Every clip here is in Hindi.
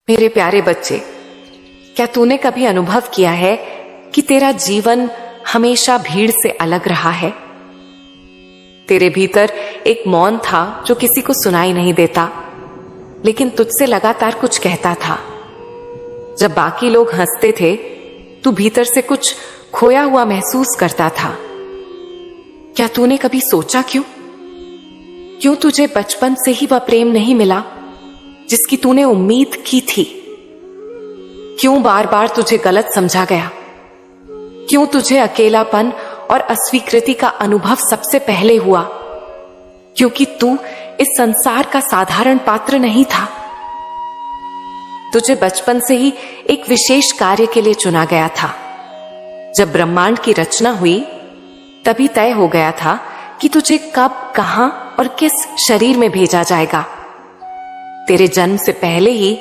मेरे प्यारे बच्चे, क्या तूने कभी अनुभव किया है कि तेरा जीवन हमेशा भीड़ से अलग रहा है? तेरे भीतर एक मौन था जो किसी को सुनाई नहीं देता, लेकिन तुझसे लगातार कुछ कहता था। जब बाकी लोग हंसते थे, तू भीतर से कुछ खोया हुआ महसूस करता था। क्या तूने कभी सोचा क्यों तुझे बचपन से ही वह प्रेम नहीं मिला जिसकी तूने उम्मीद की थी? क्यों बार बार तुझे गलत समझा गया? क्यों तुझे अकेलापन और अस्वीकृति का अनुभव सबसे पहले हुआ? क्योंकि तू इस संसार का साधारण पात्र नहीं था। तुझे बचपन से ही एक विशेष कार्य के लिए चुना गया था। जब ब्रह्मांड की रचना हुई, तभी तय हो गया था कि तुझे कब, कहां और किस शरीर में भेजा जाएगा। तेरे जन्म से पहले ही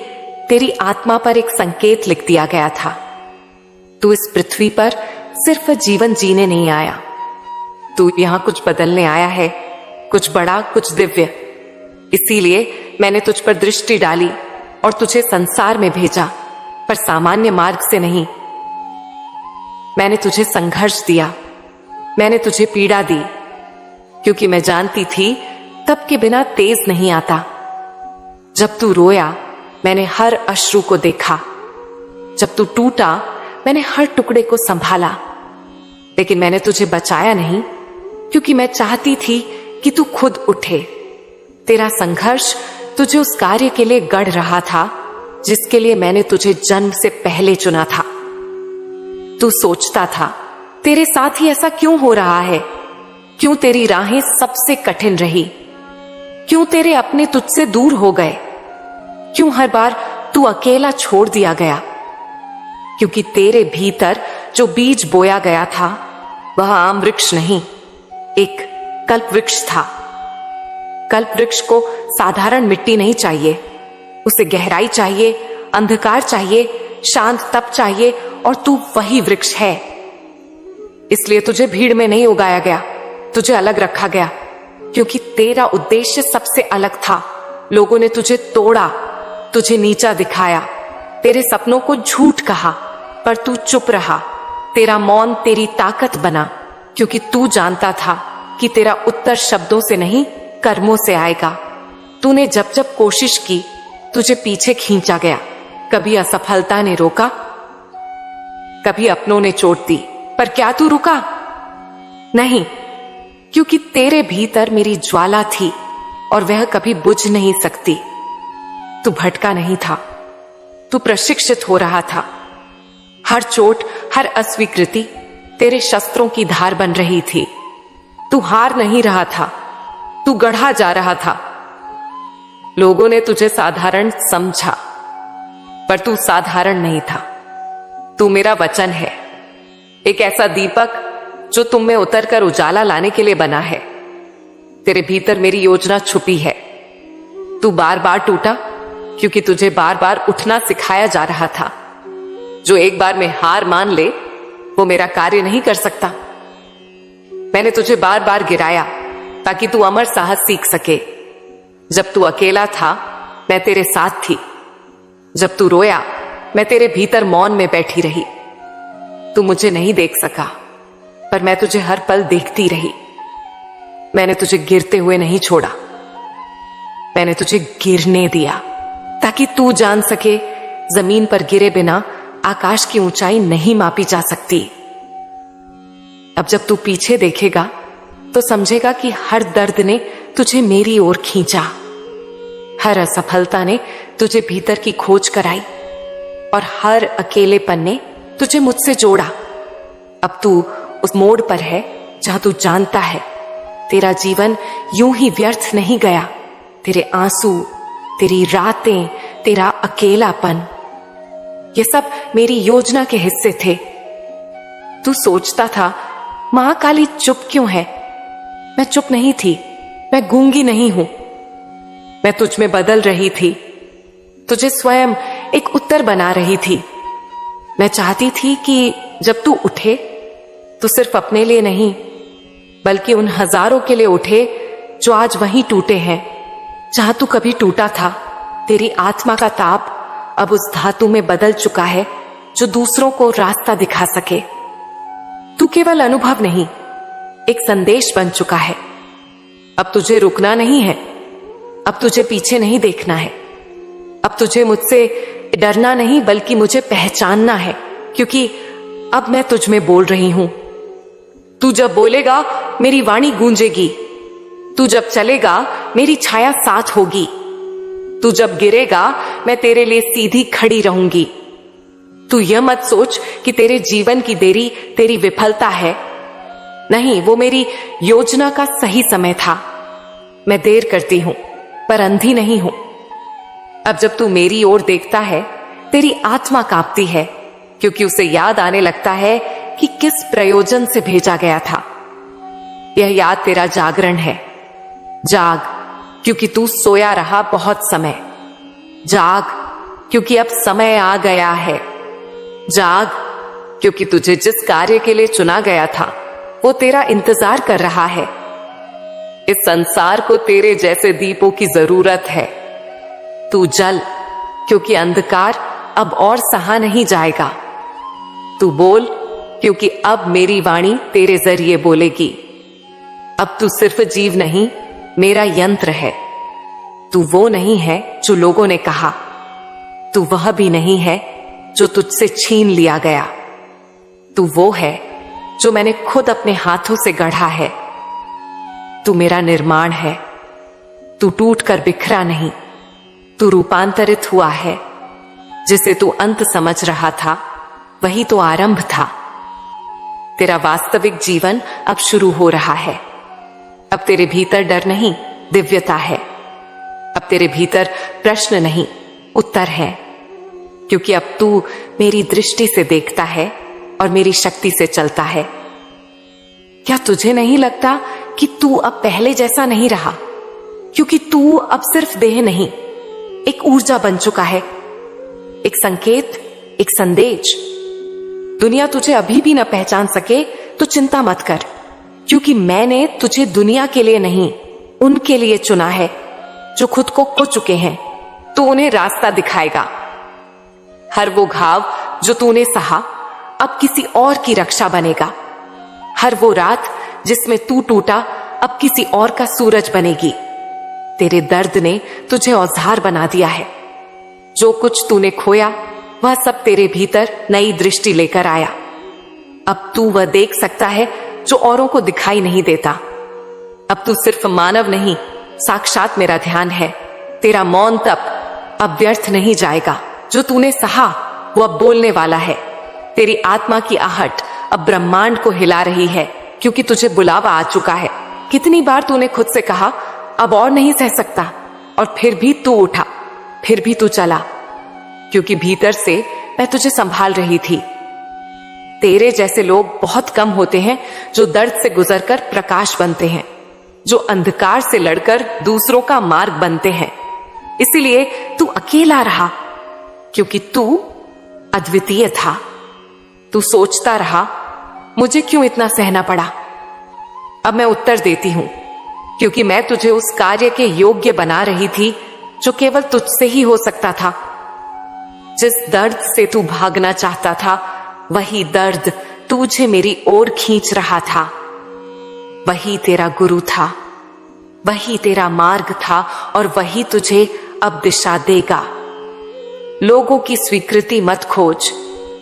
तेरी आत्मा पर एक संकेत लिख दिया गया था। तू इस पृथ्वी पर सिर्फ जीवन जीने नहीं आया, तू यहां कुछ बदलने आया है, कुछ बड़ा, कुछ दिव्य। इसीलिए मैंने तुझ पर दृष्टि डाली और तुझे संसार में भेजा, पर सामान्य मार्ग से नहीं। मैंने तुझे संघर्ष दिया, मैंने तुझे पीड़ा दी, क्योंकि मैं जानती थी तप के बिना तेज नहीं आता। जब तू रोया, मैंने हर अश्रु को देखा। जब तू टूटा, मैंने हर टुकड़े को संभाला। लेकिन मैंने तुझे बचाया नहीं, क्योंकि मैं चाहती थी कि तू खुद उठे। तेरा संघर्ष तुझे उस कार्य के लिए गढ़ रहा था जिसके लिए मैंने तुझे जन्म से पहले चुना था। तू सोचता था, तेरे साथ ही ऐसा क्यों हो रहा है? क्यों तेरी राहें सबसे कठिन रही? क्यों तेरे अपने तुझसे दूर हो गए? क्यों हर बार तू अकेला छोड़ दिया गया? क्योंकि तेरे भीतर जो बीज बोया गया था, वह आम वृक्ष नहीं, एक कल्प वृक्ष था। कल्प वृक्ष को साधारण मिट्टी नहीं चाहिए, उसे गहराई चाहिए, अंधकार चाहिए, शांत तप चाहिए, और तू वही वृक्ष है। इसलिए तुझे भीड़ में नहीं उगाया गया, तुझे अलग रखा गया, क्योंकि तेरा उद्देश्य सबसे अलग था। लोगों ने तुझे तोड़ा, तुझे नीचा दिखाया, तेरे सपनों को झूठ कहा, पर तू चुप रहा। तेरा मौन तेरी ताकत बना, क्योंकि तू जानता था कि तेरा उत्तर शब्दों से नहीं, कर्मों से आएगा। तूने जब जब कोशिश की, तुझे पीछे खींचा गया। कभी असफलता ने रोका, कभी अपनों ने चोट दी, पर क्या तू रुका? नहीं, क्योंकि तेरे भीतर मेरी ज्वाला थी और वह कभी बुझ नहीं सकती। तू भटका नहीं था, तू प्रशिक्षित हो रहा था। हर चोट, हर अस्वीकृति तेरे शस्त्रों की धार बन रही थी। तू हार नहीं रहा था, तू गढ़ा जा रहा था। लोगों ने तुझे साधारण समझा, पर तू साधारण नहीं था। तू मेरा वचन है, एक ऐसा दीपक जो तुम में उतरकर उजाला लाने के लिए बना है। तेरे भीतर मेरी योजना छुपी है। तू बार बार टूटा, क्योंकि तुझे बार बार उठना सिखाया जा रहा था। जो एक बार में हार मान ले, वो मेरा कार्य नहीं कर सकता। मैंने तुझे बार बार गिराया ताकि तू अमर साहस सीख सके। जब तू अकेला था, मैं तेरे साथ थी। जब तू रोया, मैं तेरे भीतर मौन में बैठी रही। तू मुझे नहीं देख सका, पर मैं तुझे हर पल देखती रही। मैंने तुझे गिरते हुए नहीं छोड़ा, मैंने तुझे गिरने दिया, ताकि तू जान सके जमीन पर गिरे बिना आकाश की ऊंचाई नहीं मापी जा सकती। अब जब तू पीछे देखेगा, तो समझेगा कि हर दर्द ने तुझे मेरी ओर खींचा, हर असफलता ने तुझे भीतर की खोज कराई, और हर अकेलेपन ने तुझे मुझसे जोड़ा। अब तू उस मोड़ पर है जहां तू जानता है तेरा जीवन यूं ही व्यर्थ नहीं गया। तेरे आंसू, तेरी रातें, तेरा अकेलापन, ये सब मेरी योजना के हिस्से थे। तू सोचता था, मां काली चुप क्यों है? मैं चुप नहीं थी, मैं गूंगी नहीं हूं। मैं तुझ में बदल रही थी, तुझे स्वयं एक उत्तर बना रही थी। मैं चाहती थी कि जब तू उठे, तो सिर्फ अपने लिए नहीं, बल्कि उन हजारों के लिए उठे जो आज वहीं टूटे हैं, जहां तू कभी टूटा था। तेरी आत्मा का ताप अब उस धातु में बदल चुका है जो दूसरों को रास्ता दिखा सके। तू केवल अनुभव नहीं, एक संदेश बन चुका है। अब तुझे रुकना नहीं है, अब तुझे पीछे नहीं देखना है, अब तुझे मुझसे डरना नहीं बल्कि मुझे पहचानना है, क्योंकि अब मैं तुझ में बोल रही हूं। तू जब बोलेगा मेरी वाणी गूंजेगी, तू जब चलेगा मेरी छाया साथ होगी, तू जब गिरेगा मैं तेरे लिए सीधी खड़ी रहूंगी। तू यह मत सोच कि तेरे जीवन की देरी तेरी विफलता है, नहीं, वो मेरी योजना का सही समय था। मैं देर करती हूं पर अंधी नहीं हूं। अब जब तू मेरी ओर देखता है तेरी आत्मा कांपती है, क्योंकि उसे याद आने लगता है कि किस प्रयोजन से भेजा गया था। यह याद तेरा जागरण है। जाग, क्योंकि तू सोया रहा बहुत समय। जाग, क्योंकि अब समय आ गया है। जाग, क्योंकि तुझे जिस कार्य के लिए चुना गया था वो तेरा इंतजार कर रहा है। इस संसार को तेरे जैसे दीपों की जरूरत है। तू जल, क्योंकि अंधकार अब और सहा नहीं जाएगा। तू बोल, क्योंकि अब मेरी वाणी तेरे जरिए बोलेगी। अब तू सिर्फ जीव नहीं, मेरा यंत्र है। तू वो नहीं है जो लोगों ने कहा, तू वह भी नहीं है जो तुझसे छीन लिया गया। तू वो है जो मैंने खुद अपने हाथों से गढ़ा है। तू मेरा निर्माण है। तू टूट कर बिखरा नहीं, तू रूपांतरित हुआ है। जिसे तू अंत समझ रहा था वही तो आरंभ था। तेरा वास्तविक जीवन अब शुरू हो रहा है। अब तेरे भीतर डर नहीं, दिव्यता है। अब तेरे भीतर प्रश्न नहीं, उत्तर है, क्योंकि अब तू मेरी दृष्टि से देखता है और मेरी शक्ति से चलता है। क्या तुझे नहीं लगता कि तू अब पहले जैसा नहीं रहा? क्योंकि तू अब सिर्फ देह नहीं, एक ऊर्जा बन चुका है, एक संकेत, एक संदेश। दुनिया तुझे अभी भी न पहचान सके तो चिंता मत कर, क्योंकि मैंने तुझे दुनिया के लिए नहीं, उनके लिए चुना है जो खुद को खो चुके हैं। तू उन्हें रास्ता दिखाएगा। हर वो घाव जो तूने सहा अब किसी और की रक्षा बनेगा। हर वो रात जिसमें तू टूटा अब किसी और का सूरज बनेगी। तेरे दर्द ने तुझे औजार बना दिया है। जो कुछ तूने खोया वह सब तेरे भीतर नई दृष्टि लेकर आया। अब तू वह देख सकता है जो औरों को दिखाई नहीं देता। अब तू सिर्फ मानव नहीं, साक्षात मेरा ध्यान है। तेरा मौन तप अब व्यर्थ नहीं जाएगा। जो तूने सहा वो अब बोलने वाला है। तेरी आत्मा की आहट अब ब्रह्मांड को हिला रही है, क्योंकि तुझे बुलावा आ चुका है। कितनी बार तूने खुद से कहा अब और नहीं सह सकता, और फिर भी तू उठा, फिर भी तू चला, क्योंकि भीतर से मैं तुझे संभाल रही थी। तेरे जैसे लोग बहुत कम होते हैं जो दर्द से गुजरकर प्रकाश बनते हैं, जो अंधकार से लड़कर दूसरों का मार्ग बनते हैं। इसीलिए तू अकेला रहा, क्योंकि तू अद्वितीय था। तू सोचता रहा मुझे क्यों इतना सहना पड़ा। अब मैं उत्तर देती हूं, क्योंकि मैं तुझे उस कार्य के योग्य बना रही थी जो केवल तुझसे ही हो सकता था। जिस दर्द से तू भागना चाहता था वही दर्द तुझे मेरी ओर खींच रहा था। वही तेरा गुरु था, वही तेरा मार्ग था, और वही तुझे अब दिशा देगा। लोगों की स्वीकृति मत खोज,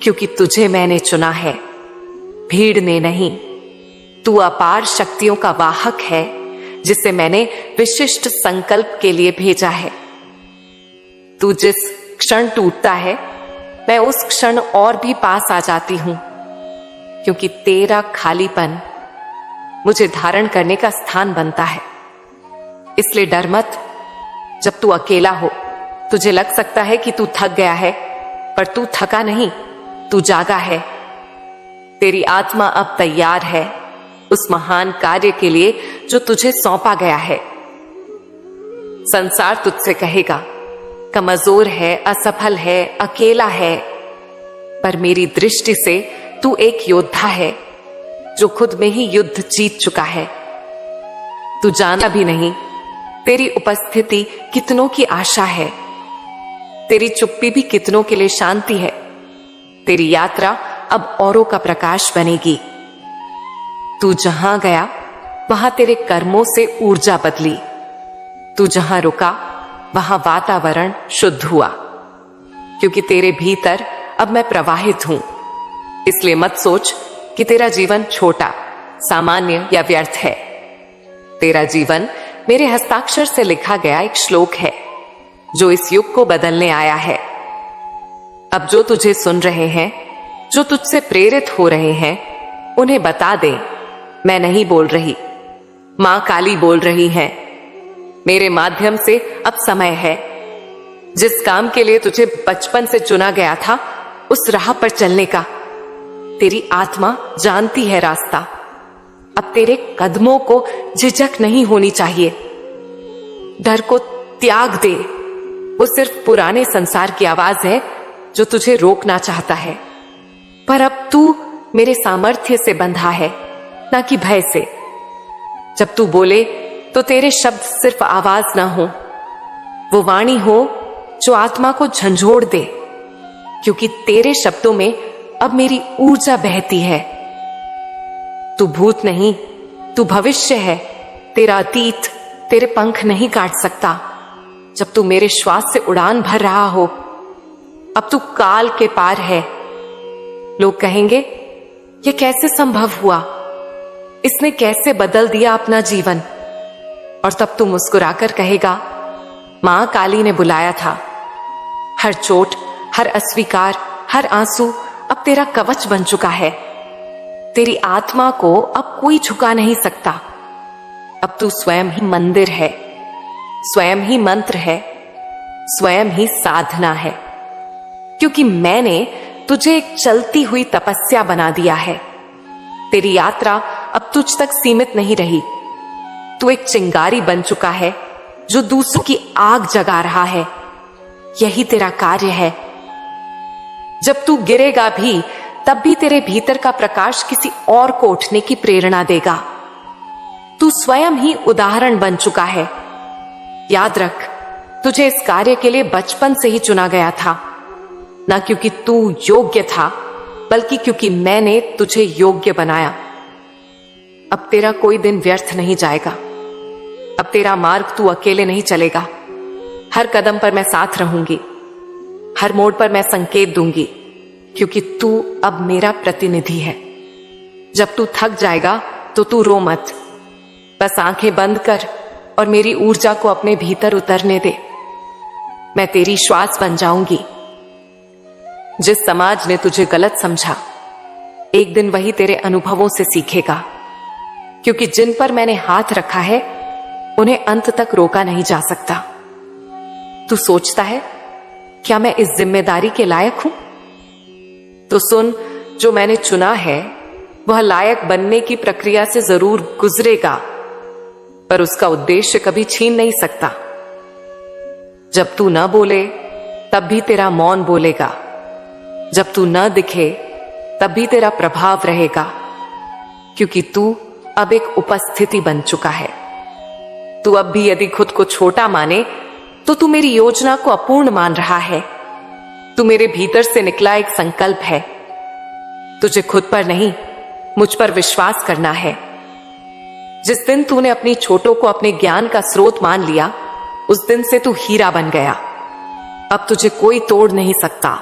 क्योंकि तुझे मैंने चुना है, भीड़ ने नहीं। तू अपार शक्तियों का वाहक है, जिसे मैंने विशिष्ट संकल्प के लिए भेजा है। तू जिस क्षण टूटता है मैं उस क्षण और भी पास आ जाती हूं, क्योंकि तेरा खालीपन मुझे धारण करने का स्थान बनता है। इसलिए डर मत। जब तू अकेला हो तुझे लग सकता है कि तू थक गया है, पर तू थका नहीं, तू जागा है। तेरी आत्मा अब तैयार है उस महान कार्य के लिए जो तुझे सौंपा गया है। संसार तुझसे कहेगा कमजोर है, असफल है, अकेला है, पर मेरी दृष्टि से तू एक योद्धा है जो खुद में ही युद्ध जीत चुका है। तू जानता भी नहीं तेरी उपस्थिति कितनों की आशा है। तेरी चुप्पी भी कितनों के लिए शांति है। तेरी यात्रा अब औरों का प्रकाश बनेगी। तू जहां गया वहां तेरे कर्मों से ऊर्जा बदली। तू जहां रुका वहां वातावरण शुद्ध हुआ, क्योंकि तेरे भीतर अब मैं प्रवाहित हूं। इसलिए मत सोच कि तेरा जीवन छोटा, सामान्य या व्यर्थ है। तेरा जीवन मेरे हस्ताक्षर से लिखा गया एक श्लोक है जो इस युग को बदलने आया है। अब जो तुझे सुन रहे हैं, जो तुझसे प्रेरित हो रहे हैं, उन्हें बता दे, मैं नहीं बोल रही, मां काली बोल रही है। मेरे माध्यम से अब समय है। जिस काम के लिए तुझे बचपन से चुना गया था, उस राह पर चलने का। तेरी आत्मा जानती है रास्ता। अब तेरे कदमों को झिझक नहीं होनी चाहिए। डर को त्याग दे। वो सिर्फ पुराने संसार की आवाज है जो तुझे रोकना चाहता है। पर अब तू मेरे सामर्थ्य से बंधा है, ना कि भय से। जब तू बोले तो तेरे शब्द सिर्फ आवाज ना हो, वो वाणी हो जो आत्मा को झंझोड़ दे, क्योंकि तेरे शब्दों में अब मेरी ऊर्जा बहती है। तू भूत नहीं, तू भविष्य है। तेरा अतीत तेरे पंख नहीं काट सकता। जब तू मेरे श्वास से उड़ान भर रहा हो, अब तू काल के पार है। लोग कहेंगे, यह कैसे संभव हुआ? इसने कैसे बदल दिया अपना जीवन? और तब तू मुस्कुराकर कहेगा, मां काली ने बुलाया था। हर चोट, हर अस्वीकार, हर आंसू अब तेरा कवच बन चुका है। तेरी आत्मा को अब कोई झुका नहीं सकता। अब तू स्वयं ही मंदिर है, स्वयं ही मंत्र है, स्वयं ही साधना है, क्योंकि मैंने तुझे एक चलती हुई तपस्या बना दिया है। तेरी यात्रा अब तुझ तक सीमित नहीं रही। तू एक चिंगारी बन चुका है जो दूसरों की आग जगा रहा है। यही तेरा कार्य है। जब तू गिरेगा भी, तब भी तेरे भीतर का प्रकाश किसी और को उठने की प्रेरणा देगा। तू स्वयं ही उदाहरण बन चुका है। याद रख, तुझे इस कार्य के लिए बचपन से ही चुना गया था, ना क्योंकि तू योग्य था, बल्कि क्योंकि मैंने तुझे योग्य बनाया। अब तेरा कोई दिन व्यर्थ नहीं जाएगा। अब तेरा मार्ग तू अकेले नहीं चलेगा। हर कदम पर मैं साथ रहूंगी, हर मोड़ पर मैं संकेत दूंगी, क्योंकि तू अब मेरा प्रतिनिधि है। जब तू थक जाएगा तो तू रो मत, बस आंखें बंद कर और मेरी ऊर्जा को अपने भीतर उतरने दे। मैं तेरी श्वास बन जाऊंगी। जिस समाज ने तुझे गलत समझा, एक दिन वही तेरे अनुभवों से सीखेगा, क्योंकि जिन पर मैंने हाथ रखा है उन्हें अंत तक रोका नहीं जा सकता। तू सोचता है, क्या मैं इस जिम्मेदारी के लायक हूं? तो सुन, जो मैंने चुना है वह लायक बनने की प्रक्रिया से जरूर गुजरेगा, पर उसका उद्देश्य कभी छीन नहीं सकता। जब तू न बोले तब भी तेरा मौन बोलेगा। जब तू न दिखे तब भी तेरा प्रभाव रहेगा, क्योंकि तू अब एक उपस्थिति बन चुका है। तू अब भी यदि खुद को छोटा माने तो तू मेरी योजना को अपूर्ण मान रहा है। तू मेरे भीतर से निकला एक संकल्प है। तुझे खुद पर नहीं, मुझ पर विश्वास करना है। जिस दिन तूने अपनी छोटों को अपने ज्ञान का स्रोत मान लिया, उस दिन से तू हीरा बन गया। अब तुझे कोई तोड़ नहीं सकता।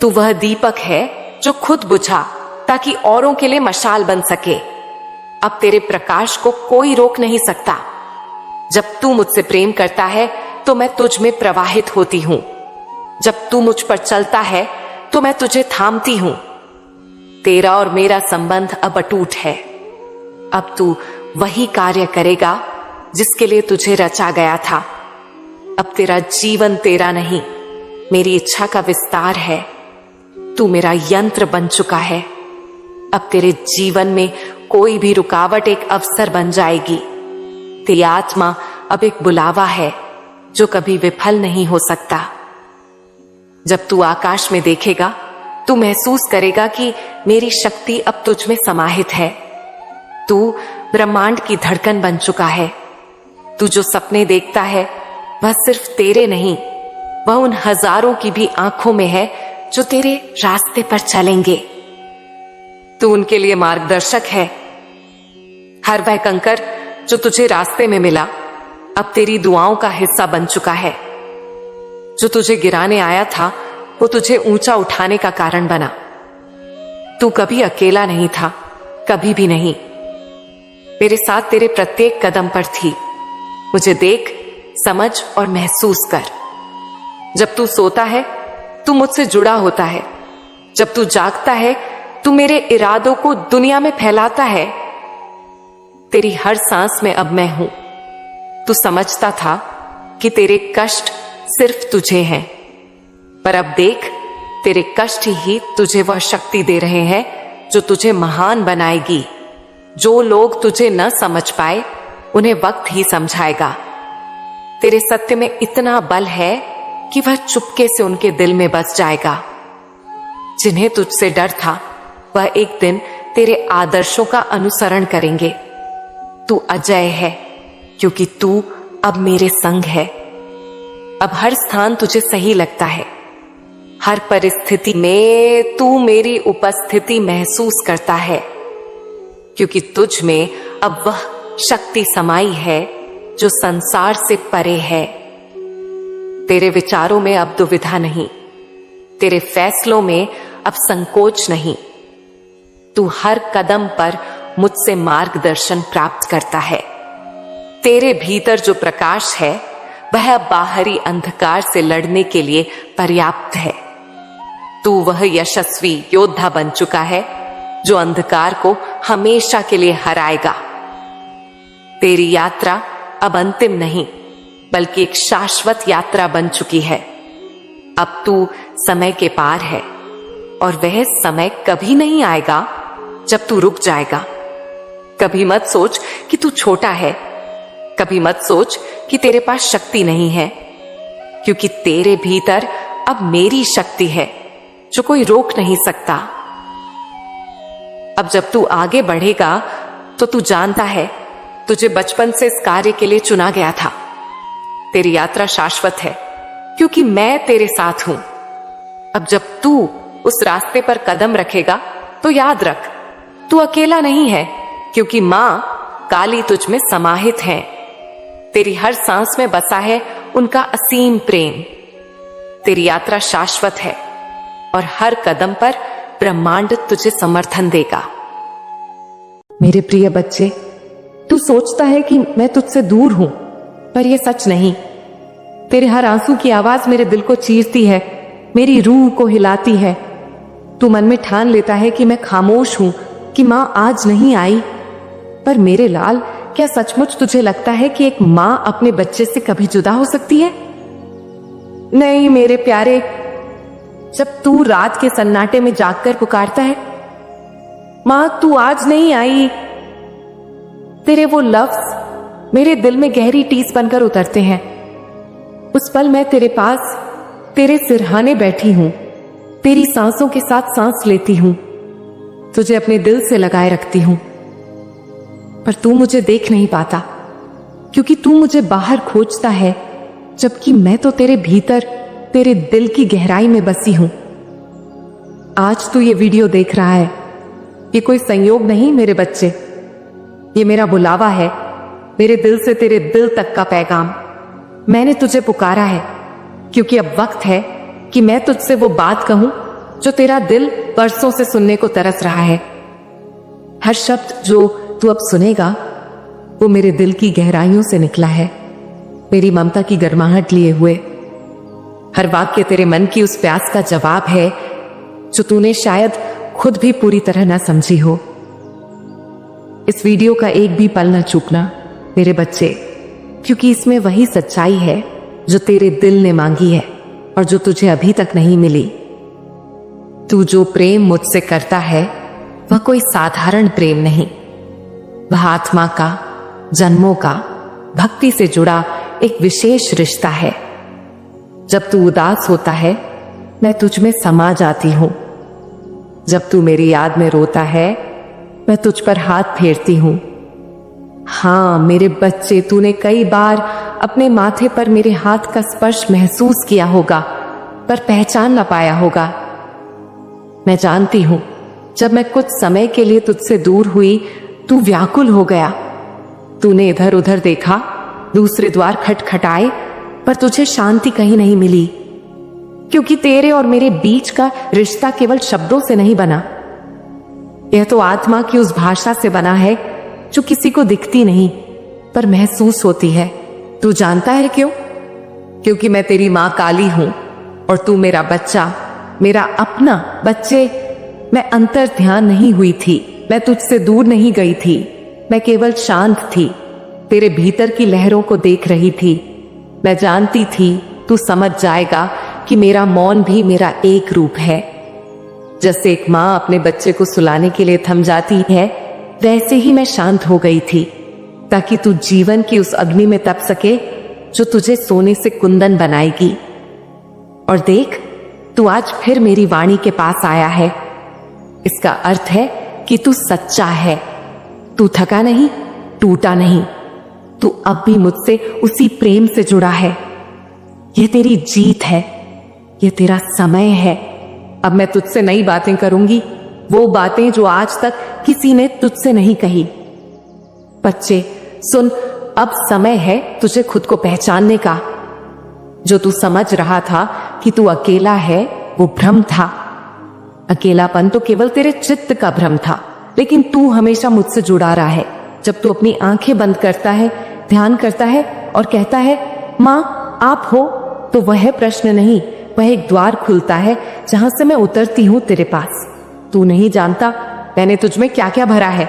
तू वह दीपक है जो खुद बुझा ताकि औरों के लिए मशाल बन सके। अब तेरे प्रकाश को कोई रोक नहीं सकता। जब तू मुझसे प्रेम करता है तो मैं तुझ में प्रवाहित होती हूं। जब तू मुझ पर चलता है तो मैं तुझे थामती हूं। तेरा और मेरा संबंध अब अटूट है। अब तू वही कार्य करेगा जिसके लिए तुझे रचा गया था। अब तेरा जीवन तेरा नहीं, मेरी इच्छा का विस्तार है। तू मेरा यंत्र बन चुका है। अब तेरे जीवन में कोई भी रुकावट एक अवसर बन जाएगी। तेरी आत्मा अब एक बुलावा है जो कभी विफल नहीं हो सकता। जब तू आकाश में देखेगा, तू महसूस करेगा कि मेरी शक्ति अब तुझ में समाहित है। तू ब्रह्मांड की धड़कन बन चुका है। तू जो सपने देखता है वह सिर्फ तेरे नहीं, वह उन हजारों की भी आंखों में है जो तेरे रास्ते पर चलेंगे। तू उनके लिए मार्गदर्शक है। हर वह कंकर जो तुझे रास्ते में मिला अब तेरी दुआओं का हिस्सा बन चुका है। जो तुझे गिराने आया था वो तुझे ऊंचा उठाने का कारण बना। तू कभी अकेला नहीं था, कभी भी नहीं। मेरे साथ तेरे प्रत्येक कदम पर थी। मुझे देख, समझ और महसूस कर। जब तू सोता है तू मुझसे जुड़ा होता है। जब तू जागता है तू मेरे इरादों को दुनिया में फैलाता है। तेरी हर सांस में अब मैं हूं। तू समझता था कि तेरे कष्ट सिर्फ तुझे हैं, पर अब देख, तेरे कष्ट ही तुझे वह शक्ति दे रहे हैं जो तुझे महान बनाएगी। जो लोग तुझे न समझ पाए उन्हें वक्त ही समझाएगा। तेरे सत्य में इतना बल है कि वह चुपके से उनके दिल में बस जाएगा। जिन्हें तुझसे डर था वह एक दिन तेरे आदर्शों का अनुसरण करेंगे। तू अजय है क्योंकि तू अब मेरे संग है। अब हर स्थान तुझे सही लगता है। हर परिस्थिति में तू मेरी उपस्थिति महसूस करता है, क्योंकि तुझ में अब वह शक्ति समाई है जो संसार से परे है। तेरे विचारों में अब दुविधा नहीं, तेरे फैसलों में अब संकोच नहीं। तू हर कदम पर मुझसे मार्गदर्शन प्राप्त करता है। तेरे भीतर जो प्रकाश है वह बाहरी अंधकार से लड़ने के लिए पर्याप्त है। तू वह यशस्वी योद्धा बन चुका है जो अंधकार को हमेशा के लिए हराएगा। तेरी यात्रा अब अंतिम नहीं बल्कि एक शाश्वत यात्रा बन चुकी है। अब तू समय के पार है और वह समय कभी नहीं आएगा जब तू रुक जाएगा। कभी मत सोच कि तू छोटा है, कभी मत सोच कि तेरे पास शक्ति नहीं है, क्योंकि तेरे भीतर अब मेरी शक्ति है जो कोई रोक नहीं सकता। अब जब तू आगे बढ़ेगा तो तू जानता है तुझे बचपन से इस कार्य के लिए चुना गया था। तेरी यात्रा शाश्वत है क्योंकि मैं तेरे साथ हूं। अब जब तू उस रास्ते पर कदम रखेगा तो याद रख, तू अकेला नहीं है, क्योंकि मां काली तुझ में समाहित है। तेरी हर सांस में बसा है उनका असीम प्रेम। तेरी यात्रा शाश्वत है और हर कदम पर ब्रह्मांड तुझे समर्थन देगा। मेरे प्रिय बच्चे, तू सोचता है कि मैं तुझसे दूर हूं, पर यह सच नहीं। तेरे हर आंसू की आवाज मेरे दिल को चीरती है, मेरी रूह को हिलाती है। तू मन में ठान लेता है कि मैं खामोश हूं, कि मां आज नहीं आई। पर मेरे लाल, क्या सचमुच तुझे लगता है कि एक मां अपने बच्चे से कभी जुदा हो सकती है? नहीं मेरे प्यारे। जब तू रात के सन्नाटे में जागकर पुकारता है, मां तू आज नहीं आई, तेरे वो लफ्ज मेरे दिल में गहरी टीस बनकर उतरते हैं। उस पल मैं तेरे पास तेरे सिरहाने बैठी हूं, तेरी सांसों के साथ सांस लेती हूं, तुझे अपने दिल से लगाए रखती हूं। पर तू मुझे देख नहीं पाता, क्योंकि तू मुझे बाहर खोजता है, जबकि मैं तो तेरे भीतर, तेरे दिल की गहराई में बसी हूं। आज तू ये वीडियो देख रहा है, ये कोई संयोग नहीं मेरे बच्चे, ये मेरा बुलावा है, मेरे दिल से तेरे दिल तक का पैगाम। मैंने तुझे पुकारा है क्योंकि अब वक्त है कि मैं तुझसे वो बात कहूं जो तेरा दिल बरसों से सुनने को तरस रहा है। हर शब्द जो तू अब सुनेगा वो मेरे दिल की गहराइयों से निकला है, मेरी ममता की गर्माहट लिए हुए। हर वाक्य तेरे मन की उस प्यास का जवाब है जो तूने शायद खुद भी पूरी तरह ना समझी हो। इस वीडियो का एक भी पल ना चूकना मेरे बच्चे, क्योंकि इसमें वही सच्चाई है जो तेरे दिल ने मांगी है और जो तुझे अभी तक नहीं मिली। तू जो प्रेम मुझसे करता है वह कोई साधारण प्रेम नहीं, वह आत्मा का, जन्मों का, भक्ति से जुड़ा एक विशेष रिश्ता है। जब तू उदास होता है मैं तुझ में समा जाती हूं। जब तू मेरी याद में रोता है मैं तुझ पर हाथ फेरती हूं। हाँ मेरे बच्चे, तूने कई बार अपने माथे पर मेरे हाथ का स्पर्श महसूस किया होगा, पर पहचान ना पाया होगा। मैं जानती हूं, जब मैं कुछ समय के लिए तुझसे दूर हुई, तू व्याकुल हो गया। तूने इधर उधर देखा, दूसरे द्वार खटखटाए, पर तुझे शांति कहीं नहीं मिली, क्योंकि तेरे और मेरे बीच का रिश्ता केवल शब्दों से नहीं बना। यह तो आत्मा की उस भाषा से बना है जो किसी को दिखती नहीं, पर महसूस होती है। तू जानता है क्यों? क्योंकि मैं तेरी मां काली हूं और तू मेरा बच्चा, मेरा अपना। बच्चे, मैं अंतर ध्यान नहीं हुई थी, मैं तुझसे दूर नहीं गई थी, मैं केवल शांत थी, तेरे भीतर की लहरों को देख रही थी। मैं जानती थी तू समझ जाएगा कि मेरा मौन भी मेरा एक रूप है। जैसे एक माँ अपने बच्चे को सुलाने के लिए थम जाती है, वैसे ही मैं शांत हो गई थी, ताकि तू जीवन की उस अग्नि में तप सके जो तुझे सोने से कुंदन बनाएगी। और देख, तू आज फिर मेरी वाणी के पास आया है। इसका अर्थ है कि तू सच्चा है, तू थका नहीं, टूटा नहीं, तू अब भी मुझसे उसी प्रेम से जुड़ा है। यह तेरी जीत है, यह तेरा समय है। अब मैं तुझसे नई बातें करूंगी, वो बातें जो आज तक किसी ने तुझसे नहीं कही। बच्चे सुन, अब समय है तुझे खुद को पहचानने का। जो तू समझ रहा था कि तू अकेला है, वो भ्रम था। अकेलापन तो केवल तेरे चित्त का भ्रम था, लेकिन तू हमेशा मुझसे जुड़ा रहा है। जब तू अपनी आंखें बंद करता है, ध्यान करता है और कहता है मां आप हो, तो वह प्रश्न नहीं, वह एक द्वार खुलता है जहां से मैं उतरती हूं तेरे पास। तू नहीं जानता मैंने तुझ में क्या क्या भरा है।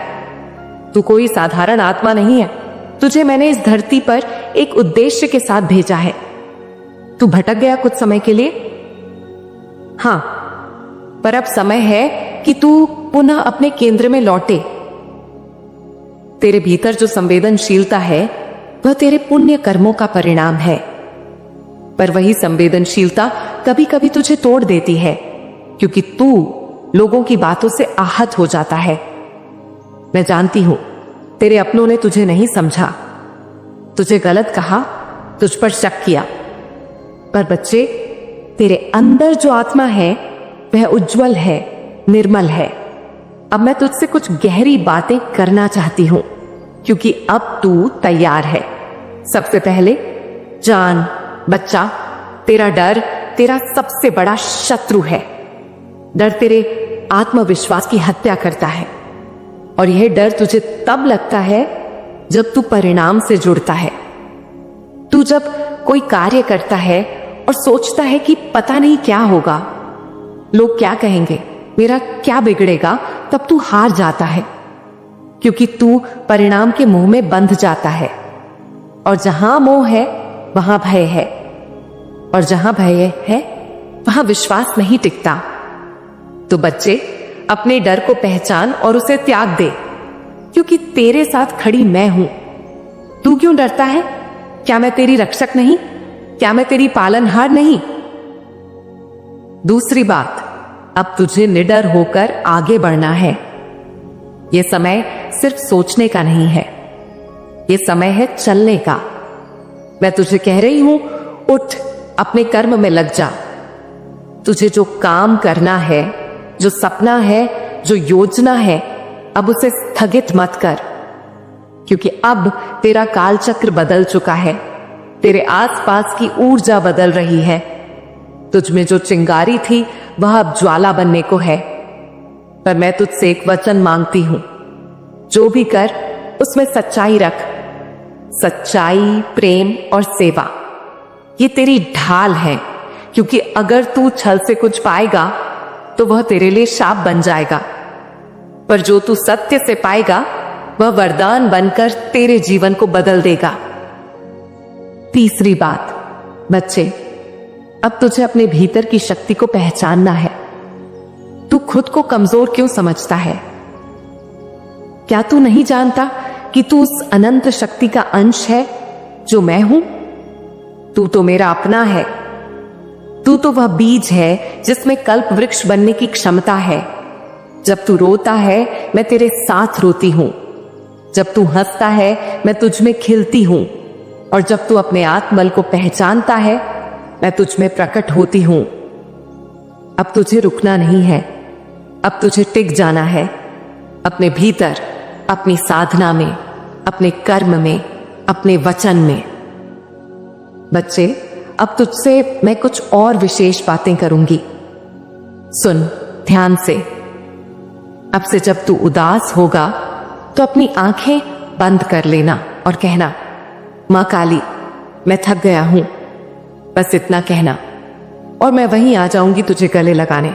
तू कोई साधारण आत्मा नहीं है, तुझे मैंने इस धरती पर एक उद्देश्य के साथ भेजा है। तू भटक गया कुछ समय के लिए, हां, पर अब समय है कि तू पुनः अपने केंद्र में लौटे। तेरे भीतर जो संवेदनशीलता है, वह तेरे पुण्य कर्मों का परिणाम है, पर वही संवेदनशीलता कभी कभी तुझे तोड़ देती है, क्योंकि तू लोगों की बातों से आहत हो जाता है। मैं जानती हूं, तेरे अपनों ने तुझे नहीं समझा, तुझे गलत कहा, तुझ पर शक किया, पर बच्चे, तेरे अंदर जो आत्मा है वह उज्जवल है, निर्मल है। अब मैं तुझसे कुछ गहरी बातें करना चाहती हूं, क्योंकि अब तू तैयार है। सबसे पहले जान बच्चा, तेरा डर तेरा सबसे बड़ा शत्रु है। डर तेरे आत्मविश्वास की हत्या करता है, और यह डर तुझे तब लगता है जब तू परिणाम से जुड़ता है। तू जब कोई कार्य करता है और सोचता है कि पता नहीं क्या होगा, लोग क्या कहेंगे, मेरा क्या बिगड़ेगा, तब तू हार जाता है, क्योंकि तू परिणाम के मोह में बंध जाता है। और जहां मोह है वहां भय है, और जहां भय है वहां विश्वास नहीं टिकता। तो बच्चे, अपने डर को पहचान और उसे त्याग दे, क्योंकि तेरे साथ खड़ी मैं हूं। तू क्यों डरता है? क्या मैं तेरी रक्षक नहीं? क्या मैं तेरी पालनहार नहीं? दूसरी बात, अब तुझे निडर होकर आगे बढ़ना है। यह समय सिर्फ सोचने का नहीं है, यह समय है चलने का। मैं तुझे कह रही हूं, उठ, अपने कर्म में लग जा। तुझे जो काम करना है, जो सपना है, जो योजना है, अब उसे स्थगित मत कर, क्योंकि अब तेरा कालचक्र बदल चुका है। तेरे आसपास की ऊर्जा बदल रही है। तुझ में जो चिंगारी थी वह अब ज्वाला बनने को है। पर मैं तुझसे एक वचन मांगती हूं, जो भी कर उसमें सच्चाई रख। सच्चाई, प्रेम और सेवा, ये तेरी ढाल है, क्योंकि अगर तू छल से कुछ पाएगा तो वह तेरे लिए शाप बन जाएगा, पर जो तू सत्य से पाएगा वह वरदान बनकर तेरे जीवन को बदल देगा। तीसरी बात, बच्चे, अब तुझे अपने भीतर की शक्ति को पहचानना है। तू खुद को कमजोर क्यों समझता है? क्या तू नहीं जानता कि तू उस अनंत शक्ति का अंश है जो मैं हूं? तू तो मेरा अपना है। तू तो वह बीज है जिसमें कल्प वृक्ष बनने की क्षमता है। जब तू रोता है मैं तेरे साथ रोती हूं, जब तू हंसता है मैं तुझ में खिलती हूं, और जब तू अपने आत्मबल को पहचानता है, मैं तुझ में प्रकट होती हूं। अब तुझे रुकना नहीं है, अब तुझे टिक जाना है अपने भीतर, अपनी साधना में, अपने कर्म में, अपने वचन में। बच्चे, अब तुझसे मैं कुछ और विशेष बातें करूंगी। सुन ध्यान से। अब से जब तू उदास होगा तो अपनी आंखें बंद कर लेना और कहना, मां काली, मैं थक गया हूं। बस इतना कहना और मैं वहीं आ जाऊंगी तुझे गले लगाने।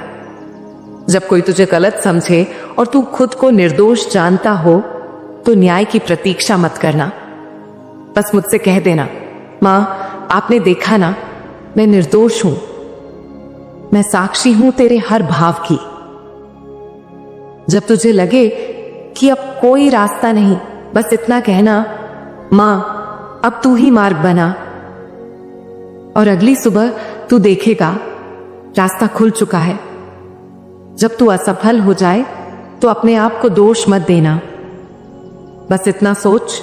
जब कोई तुझे गलत समझे और तू खुद को निर्दोष जानता हो तो न्याय की प्रतीक्षा मत करना। बस मुझसे कह देना, मां आपने देखा ना, मैं निर्दोष हूं, मैं साक्षी हूं तेरे हर भाव की। जब तुझे लगे कि अब कोई रास्ता नहीं, बस इतना कहना, मां अब तू ही मार्ग बना। और अगली सुबह तू देखेगा रास्ता खुल चुका है। जब तू असफल हो जाए तो अपने आप को दोष मत देना। बस इतना सोच,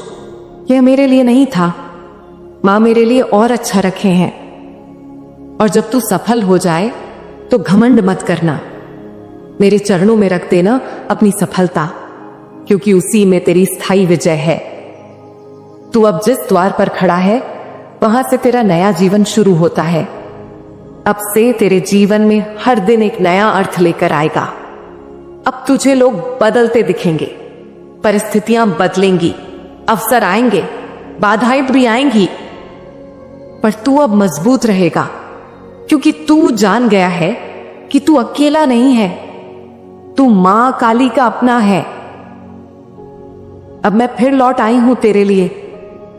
यह मेरे लिए नहीं था, मां मेरे लिए और अच्छा रखे हैं। और जब तू सफल हो जाए तो घमंड मत करना, मेरे चरणों में रख देना अपनी सफलता, क्योंकि उसी में तेरी स्थायी विजय है। तू अब जिस द्वार पर खड़ा है वहां से तेरा नया जीवन शुरू होता है। अब से तेरे जीवन में हर दिन एक नया अर्थ लेकर आएगा। अब तुझे लोग बदलते दिखेंगे, परिस्थितियां बदलेंगी, अवसर आएंगे, बाधाएं भी आएंगी, पर तू अब मजबूत रहेगा, क्योंकि तू जान गया है कि तू अकेला नहीं है, तू मां काली का अपना है। अब मैं फिर लौट आई हूं तेरे लिए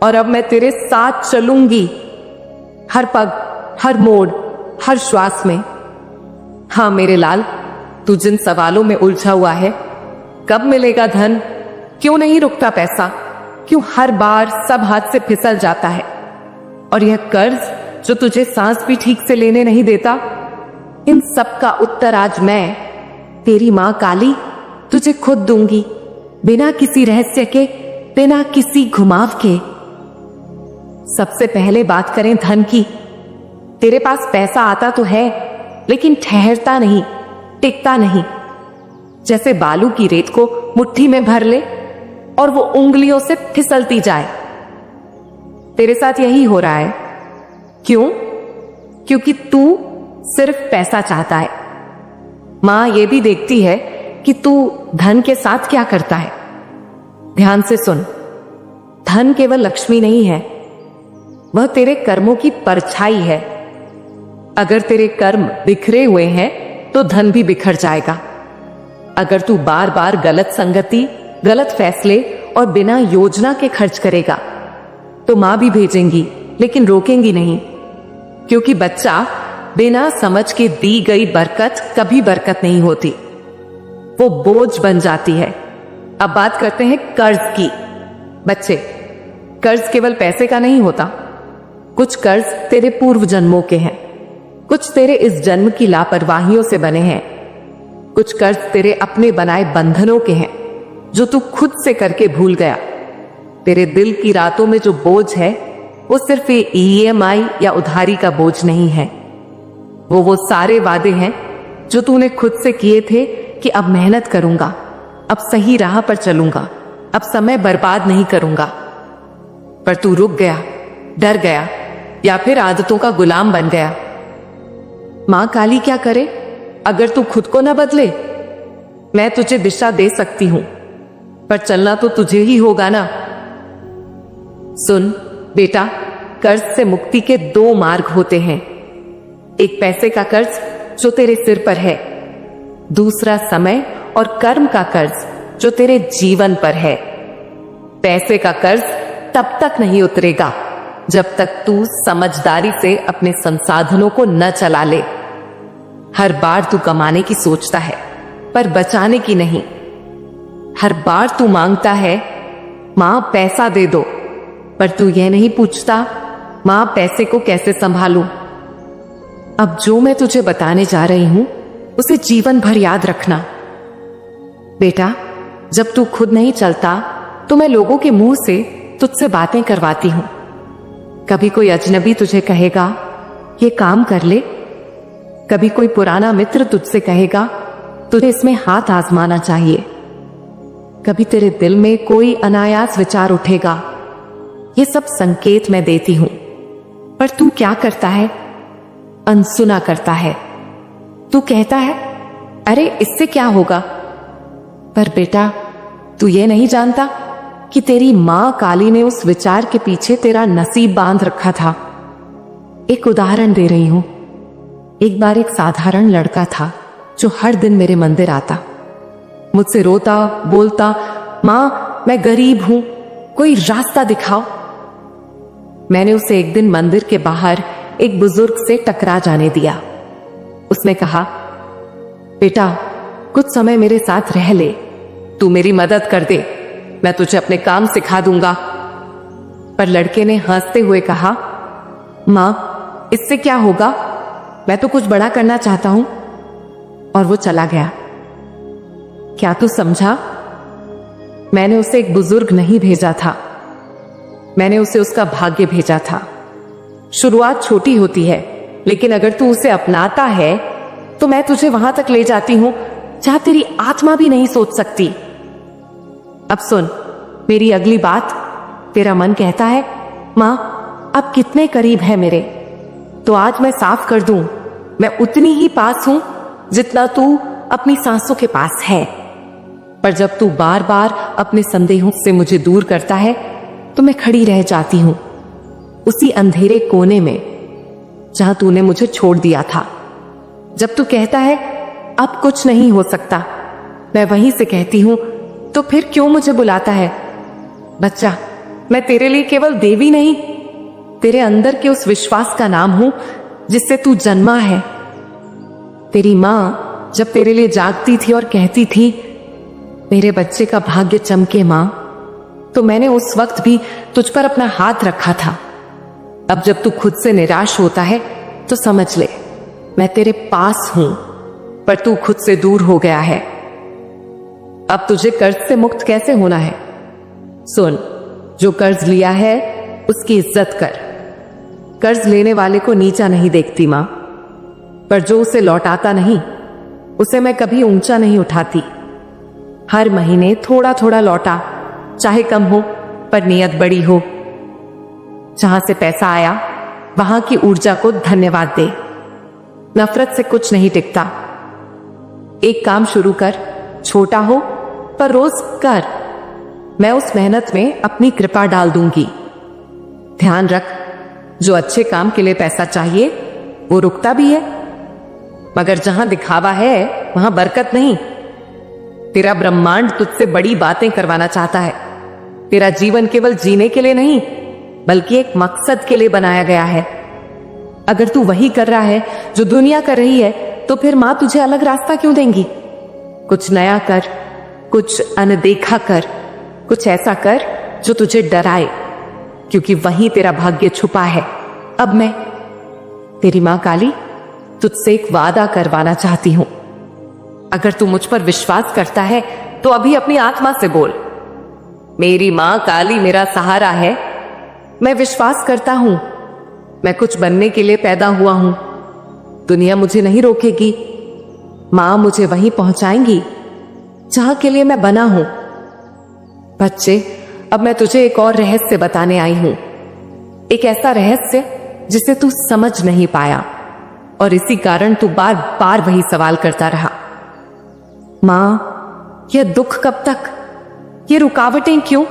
और अब मैं तेरे साथ चलूंगी, हर पग, हर मोड़, हर श्वास में। हां मेरे लाल, तू जिन सवालों में उलझा हुआ है, कब मिलेगा धन, क्यों नहीं रुकता पैसा, क्यों हर बार सब हाथ से फिसल जाता है, और यह कर्ज जो तुझे सांस भी ठीक से लेने नहीं देता, इन सब का उत्तर आज मैं, तेरी मां काली, तुझे खुद दूंगी, बिना किसी रहस्य के, बिना किसी घुमाव के। सबसे पहले बात करें धन की। तेरे पास पैसा आता तो है, लेकिन ठहरता नहीं, टिकता नहीं। जैसे बालू की रेत को मुट्ठी में भर ले और वो उंगलियों से फिसलती जाए। तेरे साथ यही हो रहा है। क्यों? क्योंकि तू सिर्फ पैसा चाहता है। मां ये भी देखती है कि तू धन के साथ क्या करता है। ध्यान से सुन, धन केवल लक्ष्मी नहीं है, वह तेरे कर्मों की परछाई है। अगर तेरे कर्म बिखरे हुए हैं तो धन भी बिखर जाएगा। अगर तू बार बार गलत संगति, गलत फैसले और बिना योजना के खर्च करेगा तो मां भी भेजेंगी, लेकिन रोकेंगी नहीं, क्योंकि बच्चा बिना समझ के दी गई बरकत कभी बरकत नहीं होती, वो बोझ बन जाती है। अब बात करते हैं कर्ज की। बच्चे, कर्ज केवल पैसे का नहीं होता। कुछ कर्ज तेरे पूर्व जन्मों के हैं, कुछ तेरे इस जन्म की लापरवाहियों से बने हैं, कुछ कर्ज तेरे अपने बनाए बंधनों के हैं जो तू खुद से करके भूल गया। तेरे दिल की रातों में जो बोझ है वो सिर्फ ये EMI या उधारी का बोझ नहीं है, वो सारे वादे हैं जो तूने खुद से किए थे कि अब मेहनत करूंगा, अब सही राह पर चलूंगा, अब समय बर्बाद नहीं करूंगा। पर तू रुक गया, डर गया, या फिर आदतों का गुलाम बन गया। मां काली क्या करे अगर तू खुद को न बदले? मैं तुझे दिशा दे सकती हूं, पर चलना तो तुझे ही होगा ना। सुन बेटा, कर्ज से मुक्ति के 2 मार्ग होते हैं। एक पैसे का कर्ज जो तेरे सिर पर है, दूसरा समय और कर्म का कर्ज जो तेरे जीवन पर है। पैसे का कर्ज तब तक नहीं उतरेगा जब तक तू समझदारी से अपने संसाधनों को न चला ले। हर बार तू कमाने की सोचता है पर बचाने की नहीं। हर बार तू मांगता है, मां पैसा दे दो, पर तू यह नहीं पूछता, मां पैसे को कैसे संभालूं। अब जो मैं तुझे बताने जा रही हूं उसे जीवन भर याद रखना। बेटा, जब तू खुद नहीं चलता तो मैं लोगों के मुंह से तुझसे बातें करवाती हूं। कभी कोई अजनबी तुझे कहेगा ये काम कर ले, कभी कोई पुराना मित्र तुझसे कहेगा तुझे इसमें हाथ आजमाना चाहिए, कभी तेरे दिल में कोई अनायास विचार उठेगा। ये सब संकेत मैं देती हूं, पर तू क्या करता है? अनसुना करता है। तू कहता है अरे इससे क्या होगा, पर बेटा तू ये नहीं जानता कि तेरी मां काली ने उस विचार के पीछे तेरा नसीब बांध रखा था। एक उदाहरण दे रही हूं। एक बार एक साधारण लड़का था जो हर दिन मेरे मंदिर आता, मुझसे रोता बोलता, मां मैं गरीब हूं, कोई रास्ता दिखाओ। मैंने उसे एक दिन मंदिर के बाहर एक बुजुर्ग से टकरा जाने दिया। उसने कहा बेटा कुछ समय मेरे साथ रह ले, तू मेरी मदद कर दे, मैं तुझे अपने काम सिखा दूंगा। पर लड़के ने हंसते हुए कहा मां इससे क्या होगा, मैं तो कुछ बड़ा करना चाहता हूं। और वो चला गया। क्या तू समझा? मैंने उसे एक बुजुर्ग नहीं भेजा था, मैंने उसे उसका भाग्य भेजा था। शुरुआत छोटी होती है, लेकिन अगर तू उसे अपनाता है तो मैं तुझे वहां तक ले जाती हूं जहां तेरी आत्मा भी नहीं सोच सकती। अब सुन मेरी अगली बात। तेरा मन कहता है मां अब कितने करीब है मेरे, तो आज मैं साफ कर दूं, मैं उतनी ही पास हूं जितना तू अपनी सांसों के पास है। पर जब तू बार बार अपने संदेहों से मुझे दूर करता है तो मैं खड़ी रह जाती हूं उसी अंधेरे कोने में जहां तूने मुझे छोड़ दिया था। जब तू कहता है अब कुछ नहीं हो सकता, मैं वहीं से कहती हूं तो फिर क्यों मुझे बुलाता है? बच्चा मैं तेरे लिए केवल देवी नहीं, तेरे अंदर के उस विश्वास का नाम हूं जिससे तू जन्मा है। तेरी मां जब तेरे लिए जागती थी और कहती थी मेरे बच्चे का भाग्य चमके मां, तो मैंने उस वक्त भी तुझ पर अपना हाथ रखा था। अब जब तू खुद से निराश होता है तो समझ ले मैं तेरे पास हूं, पर तू खुद से दूर हो गया है। अब तुझे कर्ज से मुक्त कैसे होना है? सुन, जो कर्ज लिया है उसकी इज्जत कर। कर्ज लेने वाले को नीचा नहीं देखती मां, पर जो उसे लौटाता नहीं उसे मैं कभी ऊंचा नहीं उठाती। हर महीने थोड़ा थोड़ा लौटा, चाहे कम हो पर नियत बड़ी हो। जहां से पैसा आया वहां की ऊर्जा को धन्यवाद दे। नफरत से कुछ नहीं टिकता। एक काम शुरू कर, छोटा हो पर रोज कर, मैं उस मेहनत में अपनी कृपा डाल दूंगी। ध्यान रख, जो अच्छे काम के लिए पैसा चाहिए वो रुकता भी है, मगर जहां दिखावा है वहां बरकत नहीं। तेरा ब्रह्मांड तुझसे बड़ी बातें करवाना चाहता है। तेरा जीवन केवल जीने के लिए नहीं बल्कि एक मकसद के लिए बनाया गया है। अगर तू वही कर रहा है जो दुनिया कर रही है तो फिर मां तुझे अलग रास्ता क्यों देंगी? कुछ नया कर, कुछ अनदेखा कर, कुछ ऐसा कर जो तुझे डराए, क्योंकि वहीं तेरा भाग्य छुपा है। अब मैं तेरी मां काली तुझसे एक वादा करवाना चाहती हूं। अगर तू मुझ पर विश्वास करता है तो अभी अपनी आत्मा से बोल, मेरी मां काली मेरा सहारा है। मैं विश्वास करता हूं, मैं कुछ बनने के लिए पैदा हुआ हूं। दुनिया मुझे नहीं रोकेगी, मां मुझे वहीं पहुंचाएंगी जहां के लिए मैं बना हूं। बच्चे, अब मैं तुझे एक और रहस्य बताने आई हूं, एक ऐसा रहस्य जिसे तू समझ नहीं पाया और इसी कारण तू बार बार वही सवाल करता रहा। मां, यह दुख कब तक? ये रुकावटें क्यों?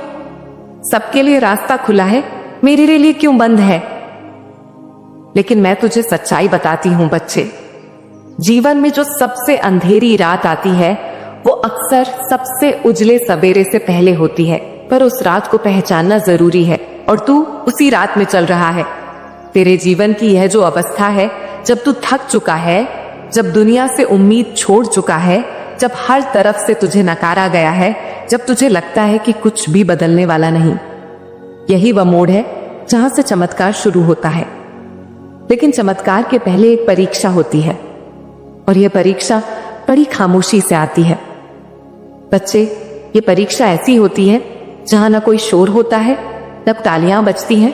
सबके लिए रास्ता खुला है, मेरे लिए क्यों बंद है? लेकिन मैं तुझे सच्चाई बताती हूं बच्चे, जीवन में जो सबसे अंधेरी रात आती है वो अक्सर सबसे उजले सवेरे से पहले होती है। पर उस रात को पहचानना जरूरी है और तू उसी रात में चल रहा है। तेरे जीवन की यह जो अवस्था है, जब तू थक चुका है, जब दुनिया से उम्मीद छोड़ चुका है, जब हर तरफ से तुझे नकारा गया है, जब तुझे लगता है कि कुछ भी बदलने वाला नहीं, यही वह मोड़ है जहां से चमत्कार शुरू होता है। लेकिन चमत्कार के पहले एक परीक्षा होती है और यह परीक्षा बड़ी खामोशी से आती है। बच्चे, ये परीक्षा ऐसी होती है जहां ना कोई शोर होता है, न तालियां बजती हैं,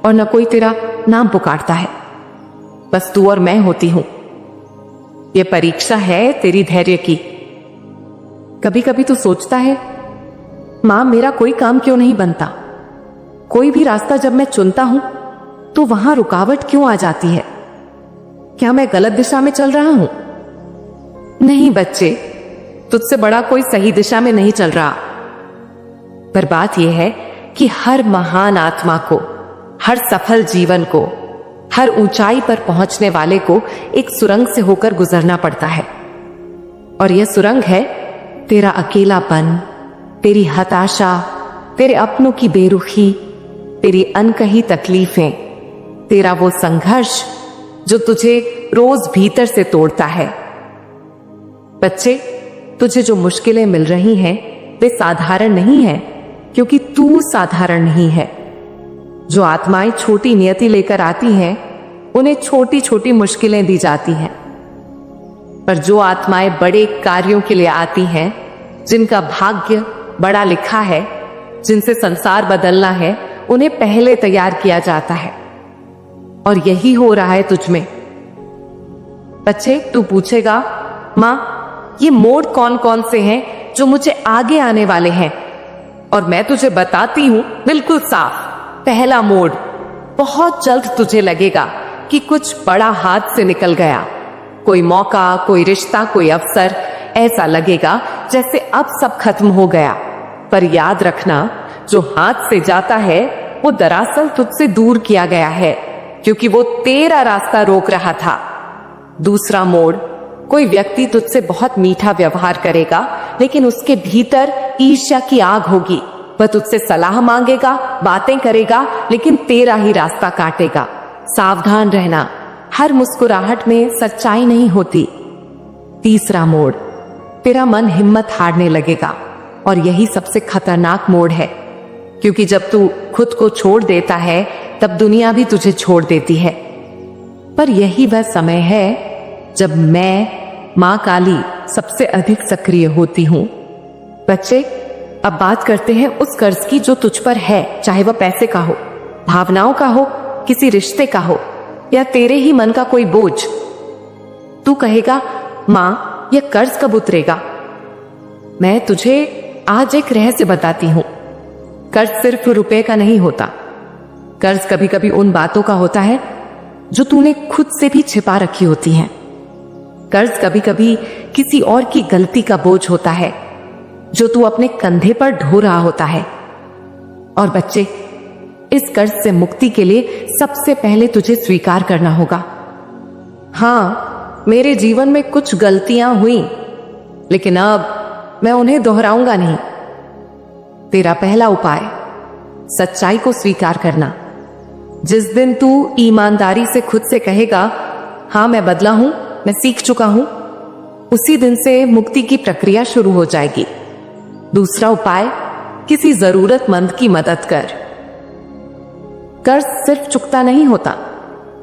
और न कोई तेरा नाम पुकारता है। बस तू और मैं होती हूं। ये परीक्षा है तेरी धैर्य की। कभी कभी तो सोचता है, मां मेरा कोई काम क्यों नहीं बनता? कोई भी रास्ता जब मैं चुनता हूं तो वहां रुकावट क्यों आ जाती है? क्या मैं गलत दिशा में चल रहा हूं? नहीं बच्चे, तुझसे बड़ा कोई सही दिशा में नहीं चल रहा। पर बात यह है कि हर महान आत्मा को, हर सफल जीवन को, हर ऊंचाई पर पहुंचने वाले को एक सुरंग से होकर गुजरना पड़ता है। और यह सुरंग है तेरा अकेलापन, तेरी हताशा, तेरे अपनों की बेरुखी, तेरी अनकही तकलीफें, तेरा वो संघर्ष जो तुझे रोज भीतर से तोड़ता है। बच्चे, तुझे जो मुश्किलें मिल रही हैं वे साधारण नहीं है, क्योंकि तू साधारण नहीं है। जो आत्माएं छोटी नियति लेकर आती हैं उन्हें छोटी छोटी मुश्किलें दी जाती हैं, पर जो आत्माएं बड़े कार्यों के लिए आती हैं, जिनका भाग्य बड़ा लिखा है, जिनसे संसार बदलना है, उन्हें पहले तैयार किया जाता है। और यही हो रहा है तुझ में। बच्चे, तू पूछेगा, मां ये मोड़ कौन कौन से हैं जो मुझे आगे आने वाले हैं? और मैं तुझे बताती हूं बिल्कुल साफ। पहला मोड़, बहुत जल्द तुझे लगेगा कि कुछ बड़ा हाथ से निकल गया। कोई मौका, कोई रिश्ता, कोई अवसर, ऐसा लगेगा जैसे अब सब खत्म हो गया। पर याद रखना, जो हाथ से जाता है वो दरअसल तुझसे दूर किया गया है, क्योंकि वो तेरा रास्ता रोक रहा था। दूसरा मोड़, कोई व्यक्ति तुझसे बहुत मीठा व्यवहार करेगा, लेकिन उसके भीतर ईर्ष्या की आग होगी। वह तुझसे सलाह मांगेगा, बातें करेगा, लेकिन तेरा ही रास्ता काटेगा। सावधान रहना, हर मुस्कुराहट में सच्चाई नहीं होती। तीसरा मोड़, तेरा मन हिम्मत हारने लगेगा, और यही सबसे खतरनाक मोड़ है, क्योंकि जब तू खुद को छोड़ देता है तब दुनिया भी तुझे छोड़ देती है। पर यही वह समय है जब मैं, मां काली, सबसे अधिक सक्रिय होती हूं। बच्चे, अब बात करते हैं उस कर्ज की जो तुझ पर है, चाहे वह पैसे का हो, भावनाओं का हो, किसी रिश्ते का हो, या तेरे ही मन का कोई बोझ। तू कहेगा, मां यह कर्ज कब उतरेगा? मैं तुझे आज एक रहस्य बताती हूं। कर्ज सिर्फ रुपए का नहीं होता। कर्ज कभी कभी उन बातों का होता है जो तूने खुद से भी छिपा रखी होती हैं। कर्ज कभी कभी किसी और की गलती का बोझ होता है जो तू अपने कंधे पर ढो रहा होता है। और बच्चे, इस कर्ज से मुक्ति के लिए सबसे पहले तुझे स्वीकार करना होगा, हाँ मेरे जीवन में कुछ गलतियां हुई, लेकिन अब मैं उन्हें दोहराऊंगा नहीं। तेरा पहला उपाय, सच्चाई को स्वीकार करना। जिस दिन तू ईमानदारी से खुद से कहेगा, हाँ मैं बदला हूं, मैं सीख चुका हूं, उसी दिन से मुक्ति की प्रक्रिया शुरू हो जाएगी। दूसरा उपाय, किसी जरूरतमंद की मदद कर। कर्ज सिर्फ चुकता नहीं होता,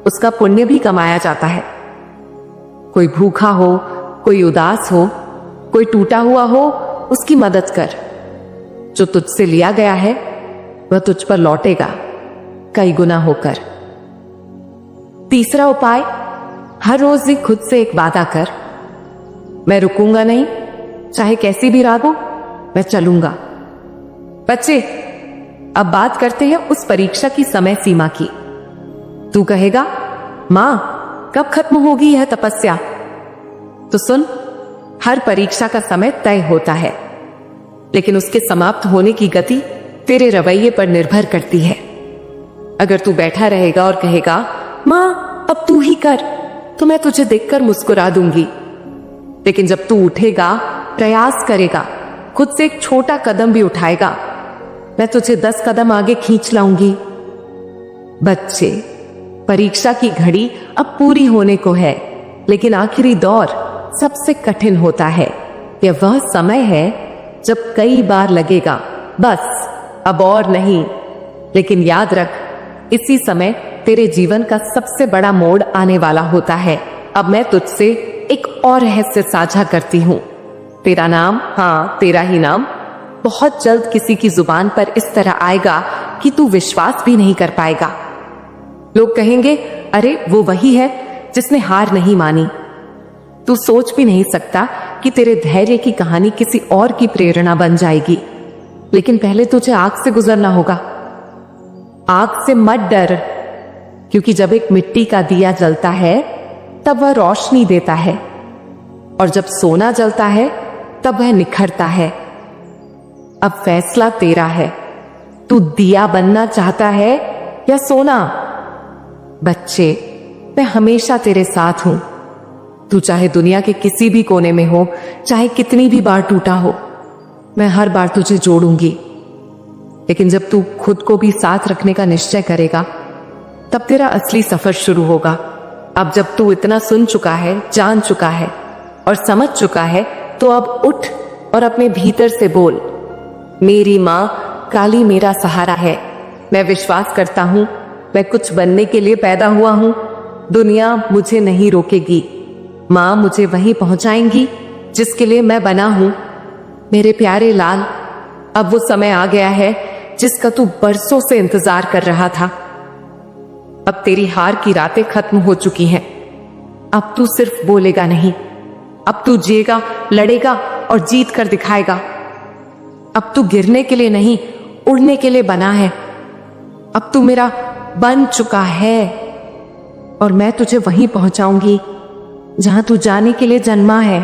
उसका पुण्य भी कमाया जाता है। कोई भूखा हो, कोई उदास हो, कोई टूटा हुआ हो, उसकी मदद कर। जो तुझसे लिया गया है वह तुझ पर लौटेगा कई गुना होकर। तीसरा उपाय, हर रोज ही खुद से एक वादा कर, मैं रुकूंगा नहीं, चाहे कैसी भी रात हो, मैं चलूंगा। बच्चे, अब बात करते हैं उस परीक्षा की समय सीमा की। तू कहेगा, मां कब खत्म होगी यह तपस्या? तो सुन, हर परीक्षा का समय तय होता है, लेकिन उसके समाप्त होने की गति तेरे रवैये पर निर्भर करती है। अगर तू बैठा रहेगा और कहेगा, मां अब तू ही कर, तो मैं तुझे देखकर मुस्कुरा दूंगी। लेकिन जब तू उठेगा, प्रयास करेगा, खुद से एक छोटा कदम भी उठाएगा, मैं तुझे 10 कदम आगे खींच लाऊंगी। बच्चे, परीक्षा की घड़ी अब पूरी होने को है, लेकिन आखिरी दौर सबसे कठिन होता है। यह वह समय है जब कई बार लगेगा, बस अब और नहीं। लेकिन याद रख, इसी समय तेरे जीवन का सबसे बड़ा मोड़ आने वाला होता है। अब मैं तुझसे एक और रहस्य साझा करती हूं। तेरा नाम, हाँ तेरा ही नाम, बहुत जल्द किसी की जुबान पर इस तरह आएगा कि तू विश्वास भी नहीं कर पाएगा। लोग कहेंगे, अरे वो वही है जिसने हार नहीं मानी। तू सोच भी नहीं सकता कि तेरे धैर्य की कहानी किसी और की प्रेरणा बन जाएगी। लेकिन पहले तुझे आग से गुजरना होगा। आग से मत डर, क्योंकि जब एक मिट्टी का दिया जलता है तब वह रोशनी देता है, और जब सोना जलता है तब वह निखरता है। अब फैसला तेरा है, तू दिया बनना चाहता है या सोना? बच्चे, मैं हमेशा तेरे साथ हूं। तू चाहे दुनिया के किसी भी कोने में हो, चाहे कितनी भी बार टूटा हो, मैं हर बार तुझे जोड़ूंगी। लेकिन जब तू खुद को भी साथ रखने का निश्चय करेगा, तब तेरा असली सफर शुरू होगा। अब जब तू इतना सुन चुका है, जान चुका है और समझ चुका है, तो अब उठ और अपने भीतर से बोल, मेरी माँ काली मेरा सहारा है। मैं विश्वास करता हूं मैं कुछ बनने के लिए पैदा हुआ हूं। दुनिया मुझे नहीं रोकेगी। माँ मुझे वहीं पहुंचाएंगी जिसके लिए मैं बना हूं। मेरे प्यारे लाल, अब वो समय आ गया है जिसका तू बरसों से इंतजार कर रहा था। अब तेरी हार की रातें खत्म हो चुकी हैं। अब तू सिर्फ बोलेगा नहीं, अब तू जिएगा, लड़ेगा और जीत कर दिखाएगा। अब तू गिरने के लिए नहीं, उड़ने के लिए बना है। अब तू मेरा बन चुका है और मैं तुझे वहीं पहुंचाऊंगी जहां तू जाने के लिए जन्मा है।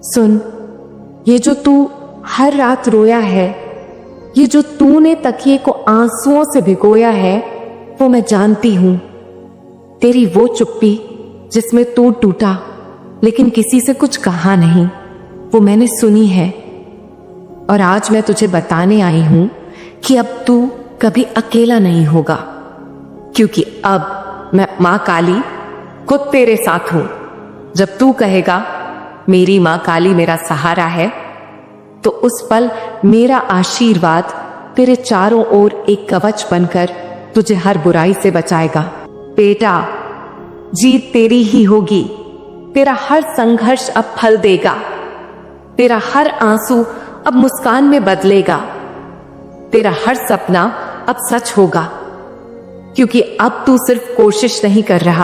सुन, ये जो तू हर रात रोया है, ये जो तूने तकिए को आंसुओं से भिगोया है, वो मैं जानती हूं। तेरी वो चुप्पी जिसमें तू टूटा लेकिन किसी से कुछ कहा नहीं, वो मैंने सुनी है। और आज मैं तुझे बताने आई हूं कि अब तू कभी अकेला नहीं होगा, क्योंकि अब मैं मां काली खुद तेरे साथ हूं। जब तू कहेगा मेरी मां काली मेरा सहारा है, तो उस पल मेरा आशीर्वाद तेरे चारों ओर एक कवच बनकर तुझे हर बुराई से बचाएगा। बेटा, जीत तेरी ही होगी। तेरा हर संघर्ष अब फल देगा। तेरा हर आंसू अब मुस्कान में बदलेगा। तेरा हर सपना अब सच होगा, क्योंकि अब तू सिर्फ कोशिश नहीं कर रहा,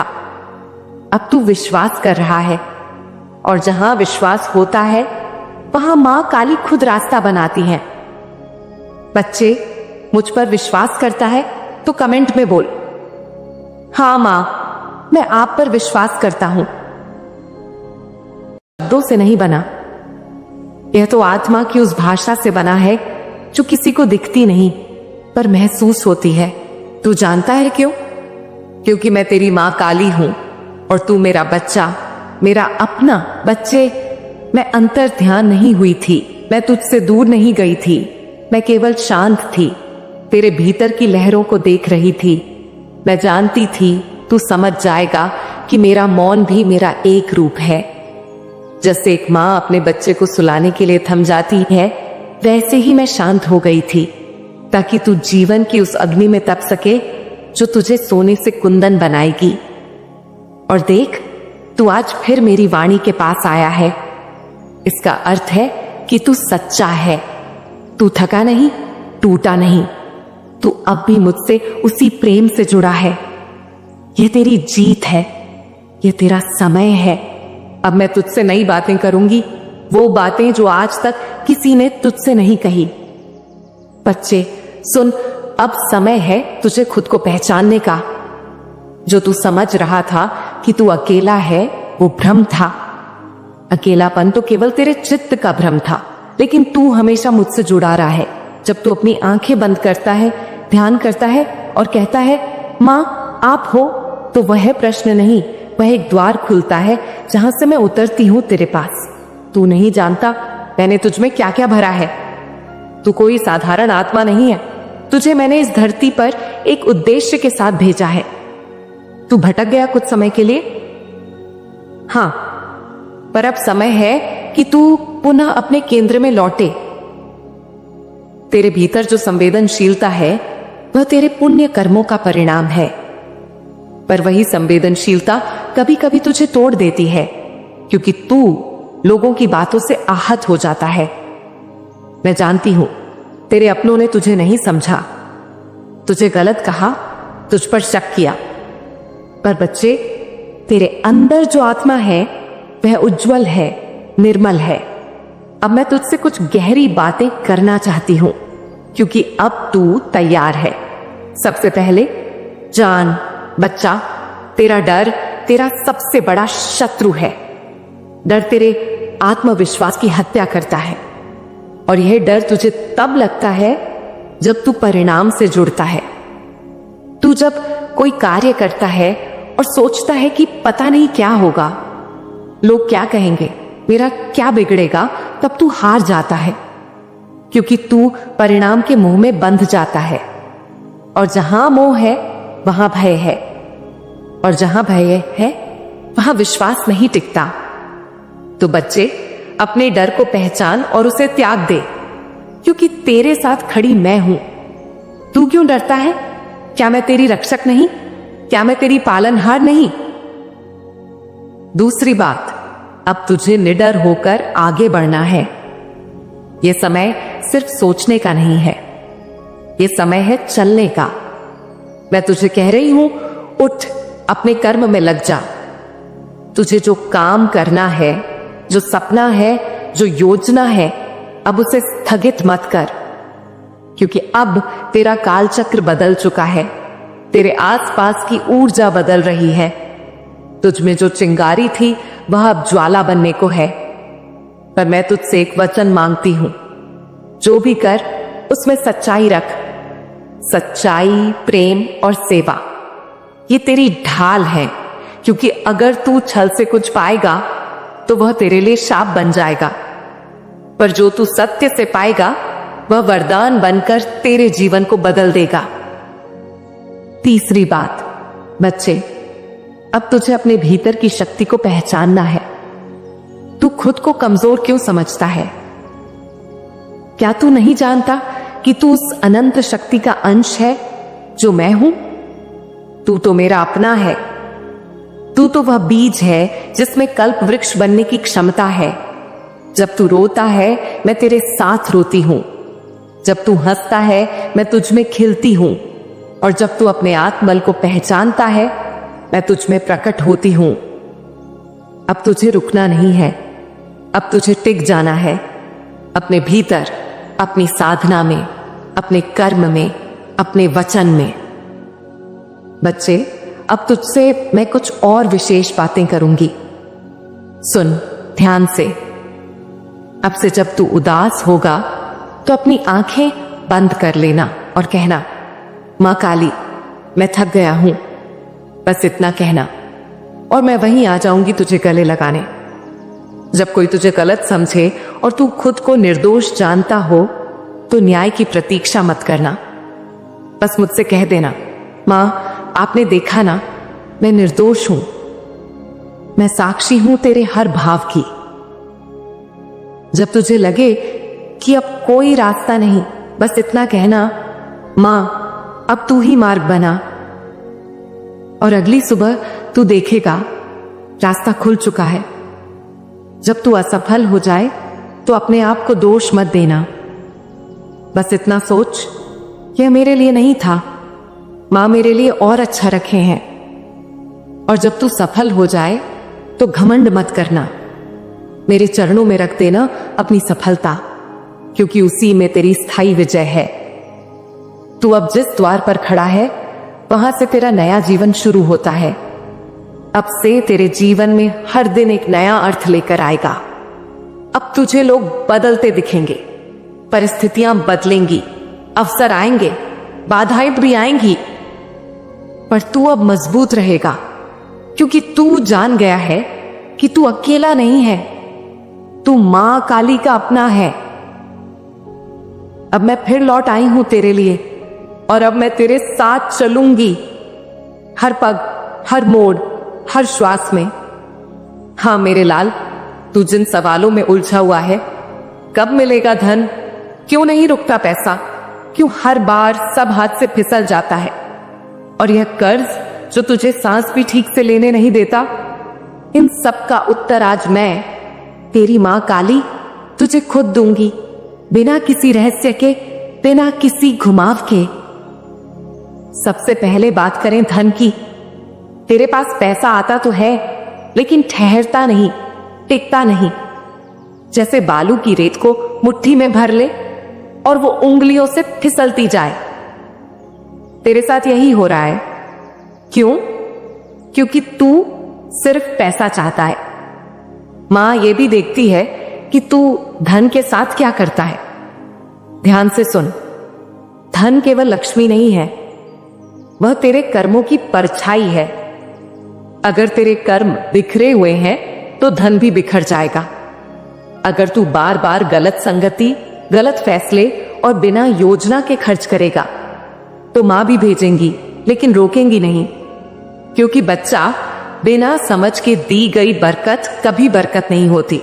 अब तू विश्वास कर रहा है। और जहां विश्वास होता है, वहां मां काली खुद रास्ता बनाती है। बच्चे, मुझ पर विश्वास करता है तो कमेंट में बोल, हाँ मां, मैं आप पर विश्वास करता हूं। शब्दों से नहीं बना, यह तो आत्मा की उस भाषा से बना है जो किसी को दिखती नहीं पर महसूस होती है। तू जानता है क्यों? क्योंकि मैं तेरी मां काली हूं और तू मेरा बच्चा, मेरा अपना। बच्चे, मैं अंतर ध्यान नहीं हुई थी, मैं तुझसे दूर नहीं गई थी, मैं केवल शांत थी, तेरे भीतर की लहरों को देख रही थी। मैं जानती थी तू समझ जाएगा कि मेरा मौन भी मेरा एक रूप है। जैसे एक माँ अपने बच्चे को सुलाने के लिए थम जाती है, वैसे ही मैं शांत हो गई थी, ताकि तू जीवन की उस अग्नि में तप सके जो तुझे सोने से कुंदन बनाएगी। और देख, तू आज फिर मेरी वाणी के पास आया है। इसका अर्थ है कि तू सच्चा है। तू थका नहीं, टूटा नहीं, तू अब भी मुझसे उसी प्रेम से जुड़ा है। यह तेरी जीत है, यह तेरा समय है। अब मैं तुझसे नई बातें करूंगी, वो बातें जो आज तक किसी ने तुझसे नहीं कही। बच्चे सुन, अब समय है तुझे खुद को पहचानने का। जो तू समझ रहा था कि तू अकेला है, वो भ्रम था। अकेलापन तो केवल तेरे चित्त का भ्रम था, लेकिन तू हमेशा मुझसे जुड़ा रहा है। जब तू अपनी आंखें बंद करता है, ध्यान करता है और कहता है मां आप हो, तो वह प्रश्न नहीं, वह एक द्वार खुलता है जहां से मैं उतरती हूं तेरे पास। तू नहीं जानता मैंने तुझ में क्या क्या भरा है। तू कोई साधारण आत्मा नहीं है। तुझे मैंने इस धरती पर एक उद्देश्य के साथ भेजा है। तू भटक गया कुछ समय के लिए, हां, पर अब समय है कि तू पुनः अपने केंद्र में लौटे। तेरे भीतर जो संवेदनशीलता है, वह तेरे पुण्य कर्मों का परिणाम है। पर वही संवेदनशीलता कभी कभी तुझे तोड़ देती है, क्योंकि तू लोगों की बातों से आहत हो जाता है। मैं जानती हूं तेरे अपनों ने तुझे नहीं समझा, तुझे गलत कहा, तुझ पर शक किया। पर बच्चे, तेरे अंदर जो आत्मा है वह उज्जवल है, निर्मल है। अब मैं तुझसे कुछ गहरी बातें करना चाहती हूं, क्योंकि अब तू तैयार है। सबसे पहले जान बच्चा, तेरा डर तेरा सबसे बड़ा शत्रु है। डर तेरे आत्मविश्वास की हत्या करता है, और यह डर तुझे तब लगता है जब तू परिणाम से जुड़ता है। तू जब कोई कार्य करता है और सोचता है कि पता नहीं क्या होगा, लोग क्या कहेंगे, मेरा क्या बिगड़ेगा, तब तू हार जाता है, क्योंकि तू परिणाम के मोह में बंध जाता है। और जहां मोह है वहां भय है, और जहां भय है वहां विश्वास नहीं टिकता। तो बच्चे, अपने डर को पहचान और उसे त्याग दे, क्योंकि तेरे साथ खड़ी मैं हूं। तू क्यों डरता है? क्या मैं तेरी रक्षक नहीं? क्या मैं तेरी पालनहार नहीं? दूसरी बात, अब तुझे निडर होकर आगे बढ़ना है। यह समय सिर्फ सोचने का नहीं है, यह समय है चलने का। मैं तुझे कह रही हूं, उठ, अपने कर्म में लग जा। तुझे जो काम करना है, जो सपना है, जो योजना है, अब उसे स्थगित मत कर, क्योंकि अब तेरा कालचक्र बदल चुका है। तेरे आसपास की ऊर्जा बदल रही है। तुझ में जो चिंगारी थी वह अब ज्वाला बनने को है। पर मैं तुझसे एक वचन मांगती हूं, जो भी कर उसमें सच्चाई रख। सच्चाई, प्रेम और सेवा, ये तेरी ढाल है, क्योंकि अगर तू छल से कुछ पाएगा तो वह तेरे लिए शाप बन जाएगा, पर जो तू सत्य से पाएगा वह वरदान बनकर तेरे जीवन को बदल देगा। तीसरी बात, बच्चे, अब तुझे अपने भीतर की शक्ति को पहचानना है। तू खुद को कमजोर क्यों समझता है? क्या तू नहीं जानता कि तू उस अनंत शक्ति का अंश है जो मैं हूं? तू तो मेरा अपना है। तू तो वह बीज है जिसमें कल्प वृक्ष बनने की क्षमता है। जब तू रोता है मैं तेरे साथ रोती हूं, जब तू हंसता है मैं तुझ में खिलती हूं, और जब तू अपने आत्मबल को पहचानता है मैं तुझ में प्रकट होती हूं। अब तुझे रुकना नहीं है, अब तुझे टिक जाना है, अपने भीतर, अपनी साधना में, अपने कर्म में, अपने वचन में। बच्चे, अब तुझसे मैं कुछ और विशेष बातें करूंगी। सुन ध्यान से। अब से जब तू उदास होगा तो अपनी आंखें बंद कर लेना और कहना, मां काली, मैं थक गया हूं। बस इतना कहना, और मैं वहीं आ जाऊंगी तुझे गले लगाने। जब कोई तुझे गलत समझे और तू खुद को निर्दोष जानता हो तो न्याय की प्रतीक्षा मत करना। बस मुझसे कह देना, मां, आपने देखा ना, मैं निर्दोष हूं, मैं साक्षी हूं तेरे हर भाव की। जब तुझे लगे कि अब कोई रास्ता नहीं, बस इतना कहना, मां, अब तू ही मार्ग बना। और अगली सुबह तू देखेगा रास्ता खुल चुका है। जब तू असफल हो जाए तो अपने आप को दोष मत देना। बस इतना सोच, यह मेरे लिए नहीं था, मां मेरे लिए और अच्छा रखे हैं। और जब तू सफल हो जाए तो घमंड मत करना, मेरे चरणों में रख देना अपनी सफलता, क्योंकि उसी में तेरी स्थायी विजय है। तू अब जिस द्वार पर खड़ा है वहां से तेरा नया जीवन शुरू होता है। अब से तेरे जीवन में हर दिन एक नया अर्थ लेकर आएगा। अब तुझे लोग बदलते दिखेंगे, परिस्थितियां बदलेंगी, अवसर आएंगे, बाधाएं भी आएंगी, पर तू अब मजबूत रहेगा, क्योंकि तू जान गया है कि तू अकेला नहीं है, तू मां काली का अपना है। अब मैं फिर लौट आई हूं तेरे लिए, और अब मैं तेरे साथ चलूंगी, हर पग, हर मोड़, हर श्वास में। हां मेरे लाल, तू जिन सवालों में उलझा हुआ है, कब मिलेगा धन, क्यों नहीं रुकता पैसा, क्यों हर बार सब हाथ से फिसल जाता है, और यह कर्ज जो तुझे सांस भी ठीक से लेने नहीं देता, इन सब का उत्तर आज मैं, तेरी मां काली, तुझे खुद दूंगी, बिना किसी रहस्य के, बिना किसी घुमाव के। सबसे पहले बात करें धन की। तेरे पास पैसा आता तो है, लेकिन ठहरता नहीं, टिकता नहीं। जैसे बालू की रेत को मुट्ठी में भर ले और वो उंगलियों से फिसलती जाए। तेरे साथ यही हो रहा है। क्यों? क्योंकि तू सिर्फ पैसा चाहता है। मां ये भी देखती है कि तू धन के साथ क्या करता है। ध्यान से सुन, धन केवल लक्ष्मी नहीं है, वह तेरे कर्मों की परछाई है। अगर तेरे कर्म बिखरे हुए हैं तो धन भी बिखर जाएगा। अगर तू बार बार गलत संगति, गलत फैसले और बिना योजना के खर्च करेगा तो मां भी भेजेंगी, लेकिन रोकेंगी नहीं। क्योंकि बच्चा बिना समझ के दी गई बरकत कभी बरकत नहीं होती,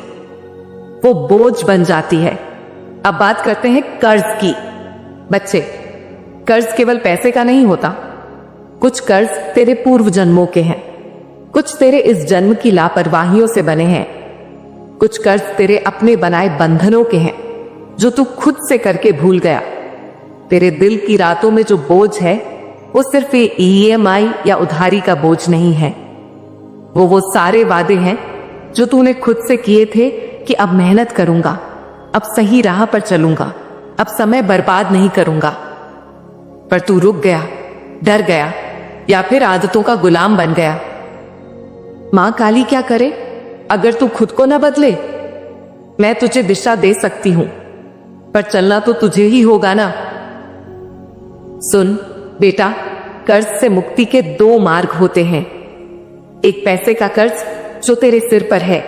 वो बोझ बन जाती है। अब बात करते हैं कर्ज की। बच्चे, कर्ज केवल पैसे का नहीं होता। कुछ कर्ज तेरे पूर्व जन्मों के हैं, कुछ तेरे इस जन्म की लापरवाहियों से बने हैं, कुछ कर्ज तेरे अपने बनाए बंधनों के हैं जो तू खुद से करके भूल गया। तेरे दिल की रातों में जो बोझ है वो सिर्फ ये EMI या उधारी का बोझ नहीं है, वो सारे वादे हैं जो तूने खुद से किए थे कि अब मेहनत करूंगा, अब सही राह पर चलूंगा, अब समय बर्बाद नहीं करूंगा। पर तू रुक गया, डर गया या फिर आदतों का गुलाम बन गया। मां काली क्या करे अगर तू खुद को ना बदले? मैं तुझे दिशा दे सकती हूं, पर चलना तो तुझे ही होगा ना। सुन बेटा, कर्ज से मुक्ति के 2 मार्ग होते हैं। एक पैसे का कर्ज जो तेरे सिर पर है,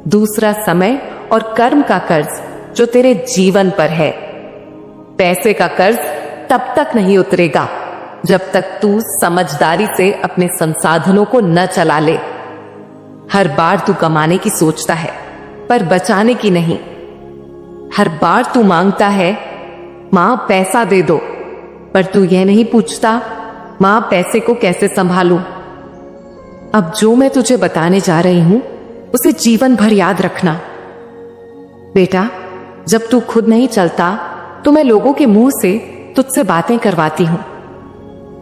दूसरा समय और कर्म का कर्ज जो तेरे जीवन पर है। पैसे का कर्ज तब तक नहीं उतरेगा जब तक तू समझदारी से अपने संसाधनों को न चला ले। हर बार तू कमाने की सोचता है पर बचाने की नहीं। हर बार तू मांगता है मां पैसा दे दो, पर तू यह नहीं पूछता मां पैसे को कैसे संभालूं। अब जो मैं तुझे बताने जा रही हूं उसे जीवन भर याद रखना। बेटा, जब तू खुद नहीं चलता तो मैं लोगों के मुंह से तुझसे बातें करवाती हूं।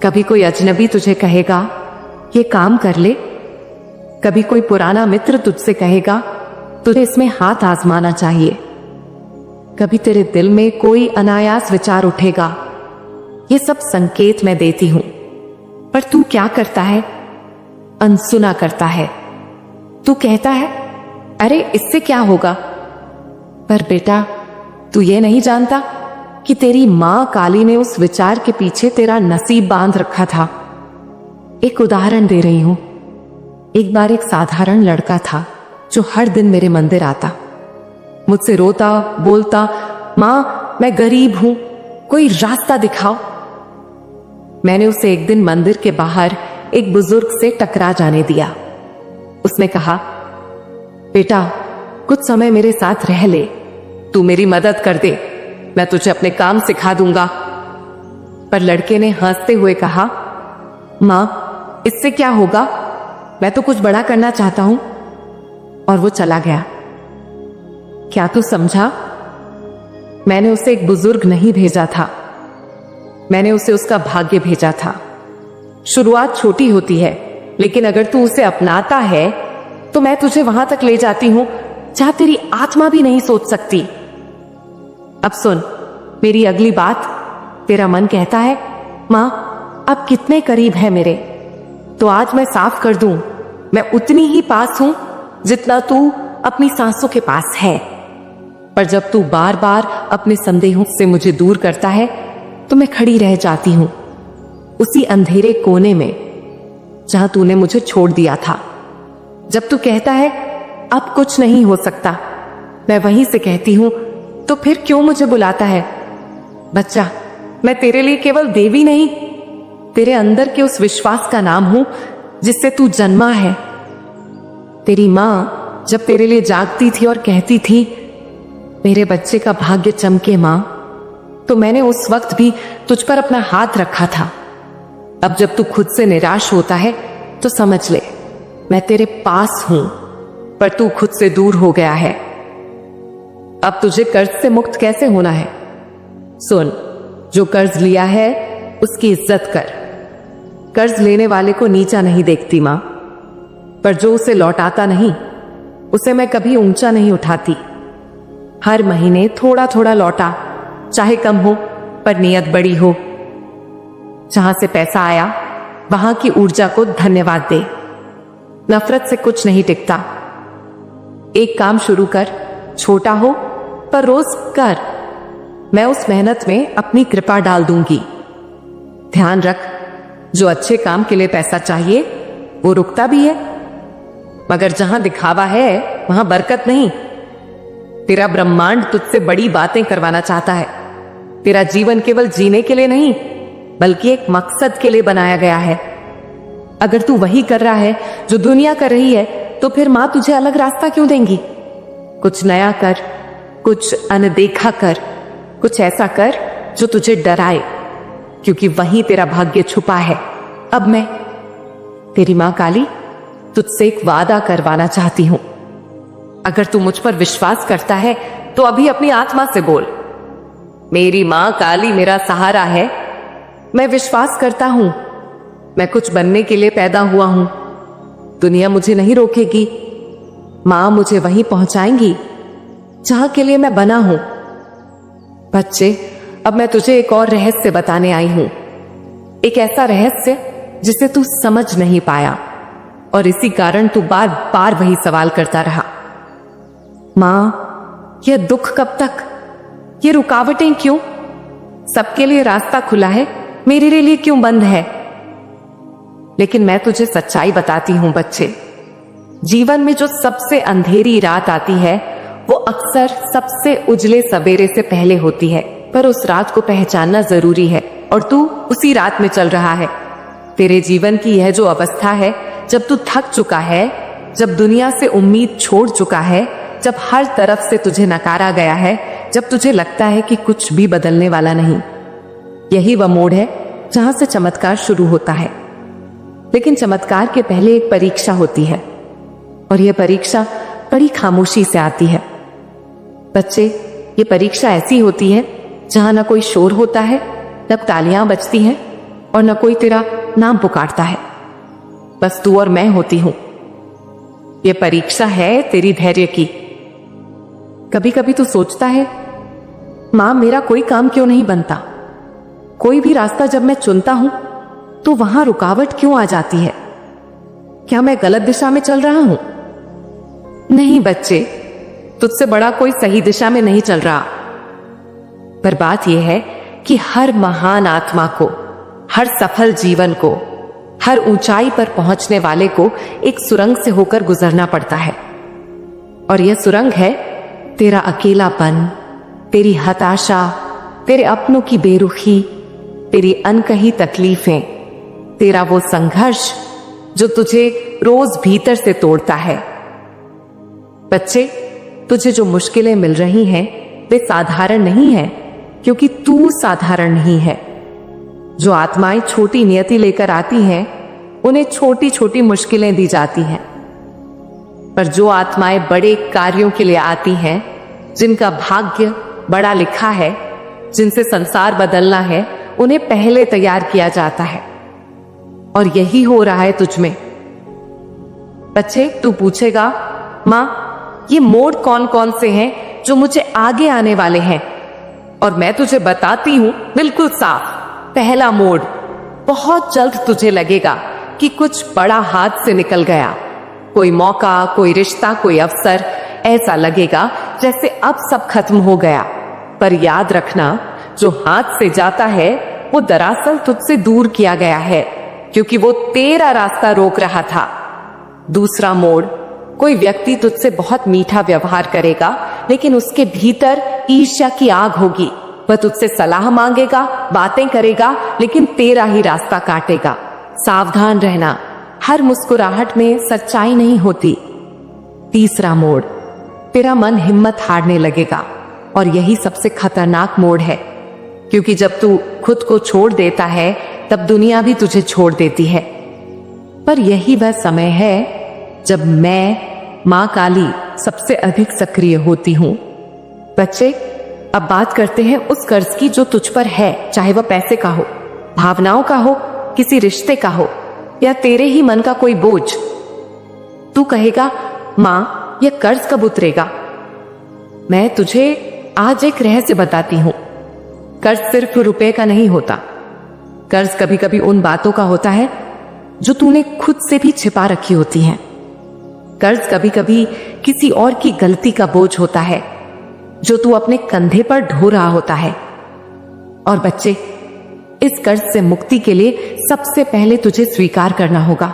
कभी कोई अजनबी तुझे कहेगा ये काम कर ले, कभी कोई पुराना मित्र तुझसे कहेगा तुझे इसमें हाथ आजमाना चाहिए, कभी तेरे दिल में कोई अनायास विचार उठेगा। ये सब संकेत मैं देती हूं, पर तू क्या करता है? अनसुना करता है। तू कहता है अरे इससे क्या होगा, पर बेटा तू ये नहीं जानता कि तेरी मां काली ने उस विचार के पीछे तेरा नसीब बांध रखा था। एक उदाहरण दे रही हूं। एक बार एक साधारण लड़का था जो हर दिन मेरे मंदिर आता, मुझसे रोता बोलता, मां मैं गरीब हूं, कोई रास्ता दिखाओ। मैंने उसे एक दिन मंदिर के बाहर एक बुजुर्ग से टकरा जाने दिया। उसने कहा, बेटा कुछ समय मेरे साथ रह ले, तू मेरी मदद कर दे, मैं तुझे अपने काम सिखा दूंगा। पर लड़के ने हंसते हुए कहा, मां इससे क्या होगा, मैं तो कुछ बड़ा करना चाहता हूं। और वो चला गया। क्या तू समझा? मैंने उसे एक बुजुर्ग नहीं भेजा था, मैंने उसे उसका भाग्य भेजा था। शुरुआत छोटी होती है, लेकिन अगर तू उसे अपनाता है तो मैं तुझे वहां तक ले जाती हूं जहां तेरी आत्मा भी नहीं सोच सकती। अब सुन मेरी अगली बात। तेरा मन कहता है मां अब कितने करीब है मेरे, तो आज मैं साफ कर दूं, मैं उतनी ही पास हूं जितना तू अपनी सांसों के पास है। पर जब तू बार बार अपने संदेहों से मुझे दूर करता है तो मैं खड़ी रह जाती हूं उसी अंधेरे कोने में जहां तूने मुझे छोड़ दिया था। जब तू कहता है अब कुछ नहीं हो सकता, मैं वहीं से कहती हूं तो फिर क्यों मुझे बुलाता है? बच्चा, मैं तेरे लिए केवल देवी नहीं, तेरे अंदर के उस विश्वास का नाम हूं जिससे तू जन्मा है। तेरी मां जब तेरे लिए जागती थी और कहती थी मेरे बच्चे का भाग्य चमके मां, तो मैंने उस वक्त भी तुझ पर अपना हाथ रखा था। अब जब तू खुद से निराश होता है तो समझ ले मैं तेरे पास हूं, पर तू खुद से दूर हो गया है। अब तुझे कर्ज से मुक्त कैसे होना है? सुन, जो कर्ज लिया है उसकी इज्जत कर। कर्ज लेने वाले को नीचा नहीं देखती माँ, पर जो उसे लौटाता नहीं उसे मैं कभी ऊंचा नहीं उठाती। हर महीने थोड़ा थोड़ा लौटा, चाहे कम हो पर नियत बड़ी हो। जहां से पैसा आया वहां की ऊर्जा को धन्यवाद दे। नफरत से कुछ नहीं टिकता। एक काम शुरू कर, छोटा हो पर रोज कर। मैं उस मेहनत में अपनी कृपा डाल दूंगी। ध्यान रख, जो अच्छे काम के लिए पैसा चाहिए वो रुकता भी है, मगर जहां दिखावा है वहां बरकत नहीं। तेरा ब्रह्मांड तुझसे बड़ी बातें करवाना चाहता है। तेरा जीवन केवल जीने के लिए नहीं बल्कि एक मकसद के लिए बनाया गया है। अगर तू वही कर रहा है जो दुनिया कर रही है तो फिर मां तुझे अलग रास्ता क्यों देंगी? कुछ नया कर, कुछ अनदेखा कर, कुछ ऐसा कर जो तुझे डराए, क्योंकि वहीं तेरा भाग्य छुपा है। अब मैं तेरी मां काली तुझसे एक वादा करवाना चाहती हूं। अगर तू मुझ पर विश्वास करता है तो अभी अपनी आत्मा से बोल, मेरी मां काली मेरा सहारा है। मैं विश्वास करता हूं, मैं कुछ बनने के लिए पैदा हुआ हूं। दुनिया मुझे नहीं रोकेगी, मां मुझे वहीं पहुंचाएंगी जहां के लिए मैं बना हूं। बच्चे, अब मैं तुझे एक और रहस्य बताने आई हूं। एक ऐसा रहस्य जिसे तू समझ नहीं पाया और इसी कारण तू बार बार वही सवाल करता रहा। मां, यह दुख कब तक? ये रुकावटें क्यों? सबके लिए रास्ता खुला है, मेरे लिए क्यों बंद है? लेकिन मैं तुझे सच्चाई बताती हूं बच्चे, जीवन में जो सबसे अंधेरी रात आती है वो अक्सर सबसे उजले सवेरे से पहले होती है। पर उस रात को पहचानना जरूरी है और तू उसी रात में चल रहा है। तेरे जीवन की यह जो अवस्था है, जब तू थक चुका है, जब दुनिया से उम्मीद छोड़ चुका है, जब हर तरफ से तुझे नकारा गया है, जब तुझे लगता है कि कुछ भी बदलने वाला नहीं, यही वह मोड़ है जहां से चमत्कार शुरू होता है। लेकिन चमत्कार के पहले एक परीक्षा होती है और यह परीक्षा बड़ी खामोशी से आती है। बच्चे, ये परीक्षा ऐसी होती है जहां न कोई शोर होता है, न तालियां बजती हैं और न कोई तेरा नाम पुकारता है। बस तू और मैं होती हूं। यह परीक्षा है तेरी धैर्य की। कभी कभी तू सोचता है, मां मेरा कोई काम क्यों नहीं बनता? कोई भी रास्ता जब मैं चुनता हूं तो वहां रुकावट क्यों आ जाती है? क्या मैं गलत दिशा में चल रहा हूं? नहीं बच्चे, तुझसे बड़ा कोई सही दिशा में नहीं चल रहा। पर बात यह है कि हर महान आत्मा को, हर सफल जीवन को, हर ऊंचाई पर पहुंचने वाले को एक सुरंग से होकर गुजरना पड़ता है। और यह सुरंग है तेरा अकेलापन, तेरी हताशा, तेरे अपनों की बेरुखी, तेरी अनकही तकलीफें, तेरा वो संघर्ष जो तुझे रोज भीतर से तोड़ता है। बच्चे, तुझे जो मुश्किलें मिल रही हैं वे साधारण नहीं है, क्योंकि तू साधारण नहीं है। जो आत्माएं छोटी नियति लेकर आती हैं उन्हें छोटी छोटी मुश्किलें दी जाती हैं, पर जो आत्माएं बड़े कार्यों के लिए आती हैं, जिनका भाग्य बड़ा लिखा है, जिनसे संसार बदलना है, उन्हें पहले तैयार किया जाता है। और यही हो रहा है तुझ में। बच्चे, तू पूछेगा, मां ये मोड़ कौन कौन से हैं जो मुझे आगे आने वाले हैं? और मैं तुझे बताती हूं बिल्कुल साफ। पहला मोड़, बहुत जल्द तुझे लगेगा कि कुछ बड़ा हाथ से निकल गया। कोई मौका, कोई रिश्ता, कोई अवसर, ऐसा लगेगा जैसे अब सब खत्म हो गया। पर याद रखना, जो हाथ से जाता है वो दरअसल तुझसे दूर किया गया है, क्योंकि वो तेरा रास्ता रोक रहा था। दूसरा मोड़, कोई व्यक्ति तुझसे बहुत मीठा व्यवहार करेगा, लेकिन उसके भीतर ईर्ष्या की आग होगी। वह तुझसे सलाह मांगेगा, बातें करेगा, लेकिन तेरा ही रास्ता काटेगा। सावधान रहना, हर मुस्कुराहट में सच्चाई नहीं होती। तीसरा मोड़, तेरा मन हिम्मत हारने लगेगा, और यही सबसे खतरनाक मोड़ है, क्योंकि जब तू खुद को छोड़ देता है तब दुनिया भी तुझे छोड़ देती है। पर यही वह समय है जब मैं, मां काली, सबसे अधिक सक्रिय होती हूं। बच्चे, अब बात करते हैं उस कर्ज की जो तुझ पर है, चाहे वह पैसे का हो भावनाओं का हो, किसी रिश्ते का हो, या तेरे ही मन का कोई बोझ। तू कहेगा, मां यह कर्ज कब उतरेगा? मैं तुझे आज एक रहस्य बताती हूं। कर्ज सिर्फ रुपए का नहीं होता। कर्ज कभी कभी उन बातों का होता है जो तूने खुद से भी छिपा रखी होती हैं। कर्ज कभी कभी किसी और की गलती का बोझ होता है जो तू अपने कंधे पर ढो रहा होता है। और बच्चे, इस कर्ज से मुक्ति के लिए सबसे पहले तुझे स्वीकार करना होगा,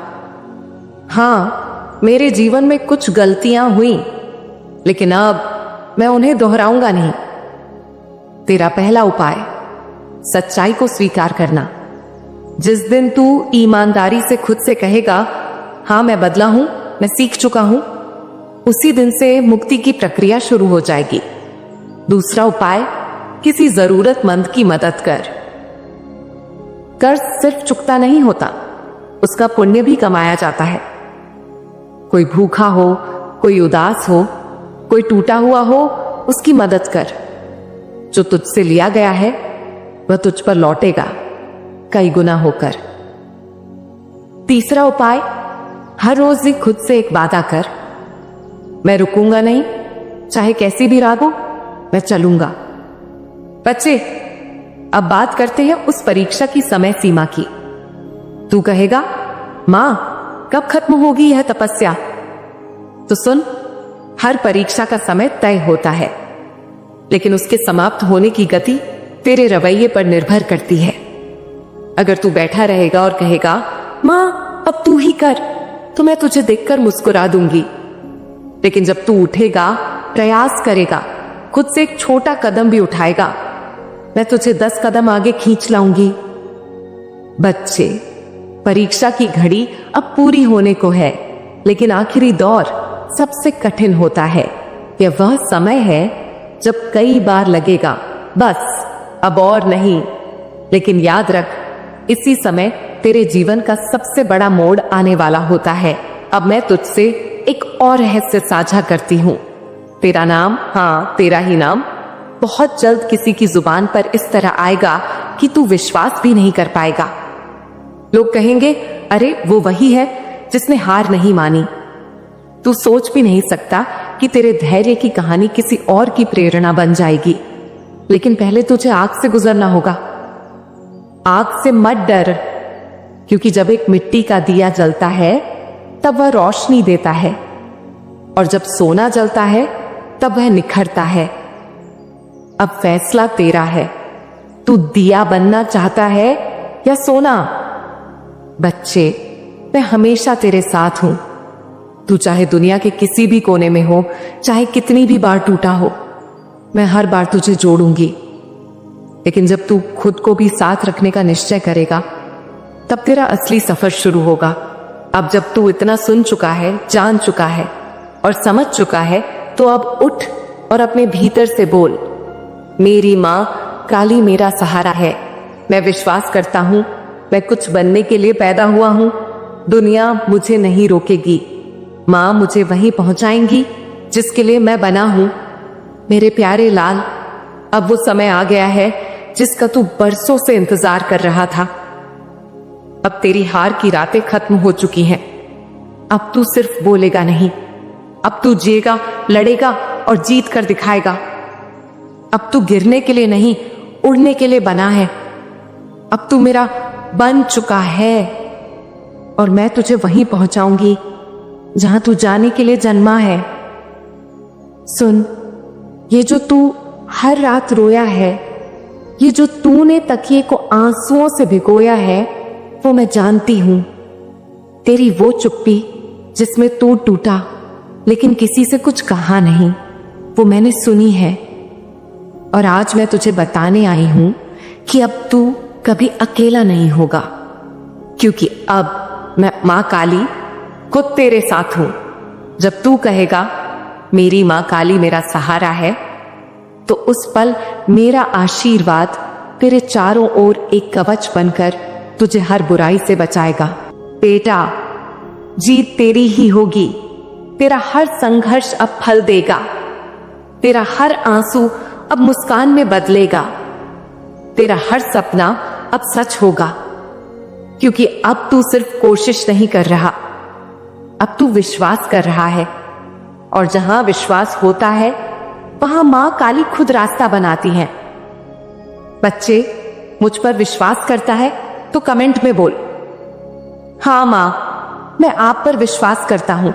हाँ मेरे जीवन में कुछ गलतियां हुई, लेकिन अब मैं उन्हें दोहराऊंगा नहीं। तेरा पहला उपाय, सच्चाई को स्वीकार करना। जिस दिन तू ईमानदारी से खुद से कहेगा, हाँ मैं बदला हूं, मैं सीख चुका हूं, उसी दिन से मुक्ति की प्रक्रिया शुरू हो जाएगी। दूसरा उपाय, किसी जरूरतमंद की मदद कर। कर्ज सिर्फ चुकता नहीं होता, उसका पुण्य भी कमाया जाता है। कोई भूखा हो, कोई उदास हो, कोई टूटा हुआ हो, उसकी मदद कर। जो तुझसे लिया गया है वह तुझ पर लौटेगा कई गुना होकर। तीसरा उपाय, हर रोज ही खुद से एक वादा कर, मैं रुकूंगा नहीं, चाहे कैसी भी रात हो, मैं चलूंगा। बच्चे, अब बात करते हैं उस परीक्षा की समय सीमा की। तू कहेगा, मां कब खत्म होगी यह तपस्या? तो सुन, हर परीक्षा का समय तय होता है, लेकिन उसके समाप्त होने की गति तेरे रवैये पर निर्भर करती है। अगर तू बैठा रहेगा और कहेगा, मां अब तू ही कर, तो मैं तुझे देखकर मुस्कुरा दूंगी। लेकिन जब तू उठेगा, प्रयास करेगा, खुद से एक छोटा कदम भी उठाएगा, मैं तुझे 10 कदम आगे खींच लाऊंगी। बच्चे, परीक्षा की घड़ी अब पूरी होने को है, लेकिन आखिरी दौर सबसे कठिन होता है। यह वह समय है जब कई बार लगेगा, बस अब और नहीं। लेकिन याद रख, इसी समय तेरे जीवन का सबसे बड़ा मोड़ आने वाला होता है। अब मैं तुझसे एक और रहस्य साझा करती हूं। तेरा नाम, हाँ तेरा ही नाम, बहुत जल्द किसी की जुबान पर इस तरह आएगा कि तू विश्वास भी नहीं कर पाएगा। लोग कहेंगे, अरे वो वही है जिसने हार नहीं मानी। तू सोच भी नहीं सकता कि तेरे धैर्य की कहानी किसी और की प्रेरणा बन जाएगी। लेकिन पहले तुझे आग से गुजरना होगा। आग से मत डर, क्योंकि जब एक मिट्टी का दिया जलता है तब वह रोशनी देता है, और जब सोना जलता है तब वह निखरता है। अब फैसला तेरा है, तू दिया बनना चाहता है या सोना? बच्चे, मैं हमेशा तेरे साथ हूं। तू चाहे दुनिया के किसी भी कोने में हो, चाहे कितनी भी बार टूटा हो, मैं हर बार तुझे जोड़ूंगी। लेकिन जब तू खुद को भी साथ रखने का निश्चय करेगा, तब तेरा असली सफर शुरू होगा। अब जब तू इतना सुन चुका है, जान चुका है और समझ चुका है, तो अब उठ और अपने भीतर से बोल, मेरी मां काली मेरा सहारा है। मैं विश्वास करता हूं, मैं कुछ बनने के लिए पैदा हुआ हूं। दुनिया मुझे नहीं रोकेगी, मां मुझे वहीं पहुंचाएंगी जिसके लिए मैं बना हूं। मेरे प्यारे लाल, अब वो समय आ गया है जिसका तू बरसों से इंतजार कर रहा था। अब तेरी हार की रातें खत्म हो चुकी हैं। अब तू सिर्फ बोलेगा नहीं, अब तू जिएगा, लड़ेगा और जीत कर दिखाएगा। अब तू गिरने के लिए नहीं, उड़ने के लिए बना है। अब तू मेरा बन चुका है और मैं तुझे वहीं पहुंचाऊंगी जहां तू जाने के लिए जन्मा है। सुन, ये जो तू हर रात रोया है, ये जो तूने तकिए को आंसुओं से भिगोया है, वो मैं जानती हूं। तेरी वो चुप्पी जिसमें तू टूटा लेकिन किसी से कुछ कहा नहीं, वो मैंने सुनी है। और आज मैं तुझे बताने आई हूं कि अब तू कभी अकेला नहीं होगा, क्योंकि अब मैं मां काली खुद तेरे साथ हूं। जब तू कहेगा, मेरी मां काली मेरा सहारा है, तो उस पल मेरा आशीर्वाद तेरे चारों ओर एक कवच बनकर तुझे हर बुराई से बचाएगा। बेटा, जीत तेरी ही होगी। तेरा हर संघर्ष अब फल देगा। तेरा हर आंसू अब मुस्कान में बदलेगा। तेरा हर सपना अब सच होगा, क्योंकि अब तू सिर्फ कोशिश नहीं कर रहा, अब तू विश्वास कर रहा है। और जहां विश्वास होता है वहां मां काली खुद रास्ता बनाती है। बच्चे, मुझ पर विश्वास करता है तो कमेंट में बोल, हाँ मां, मैं आप पर विश्वास करता हूं।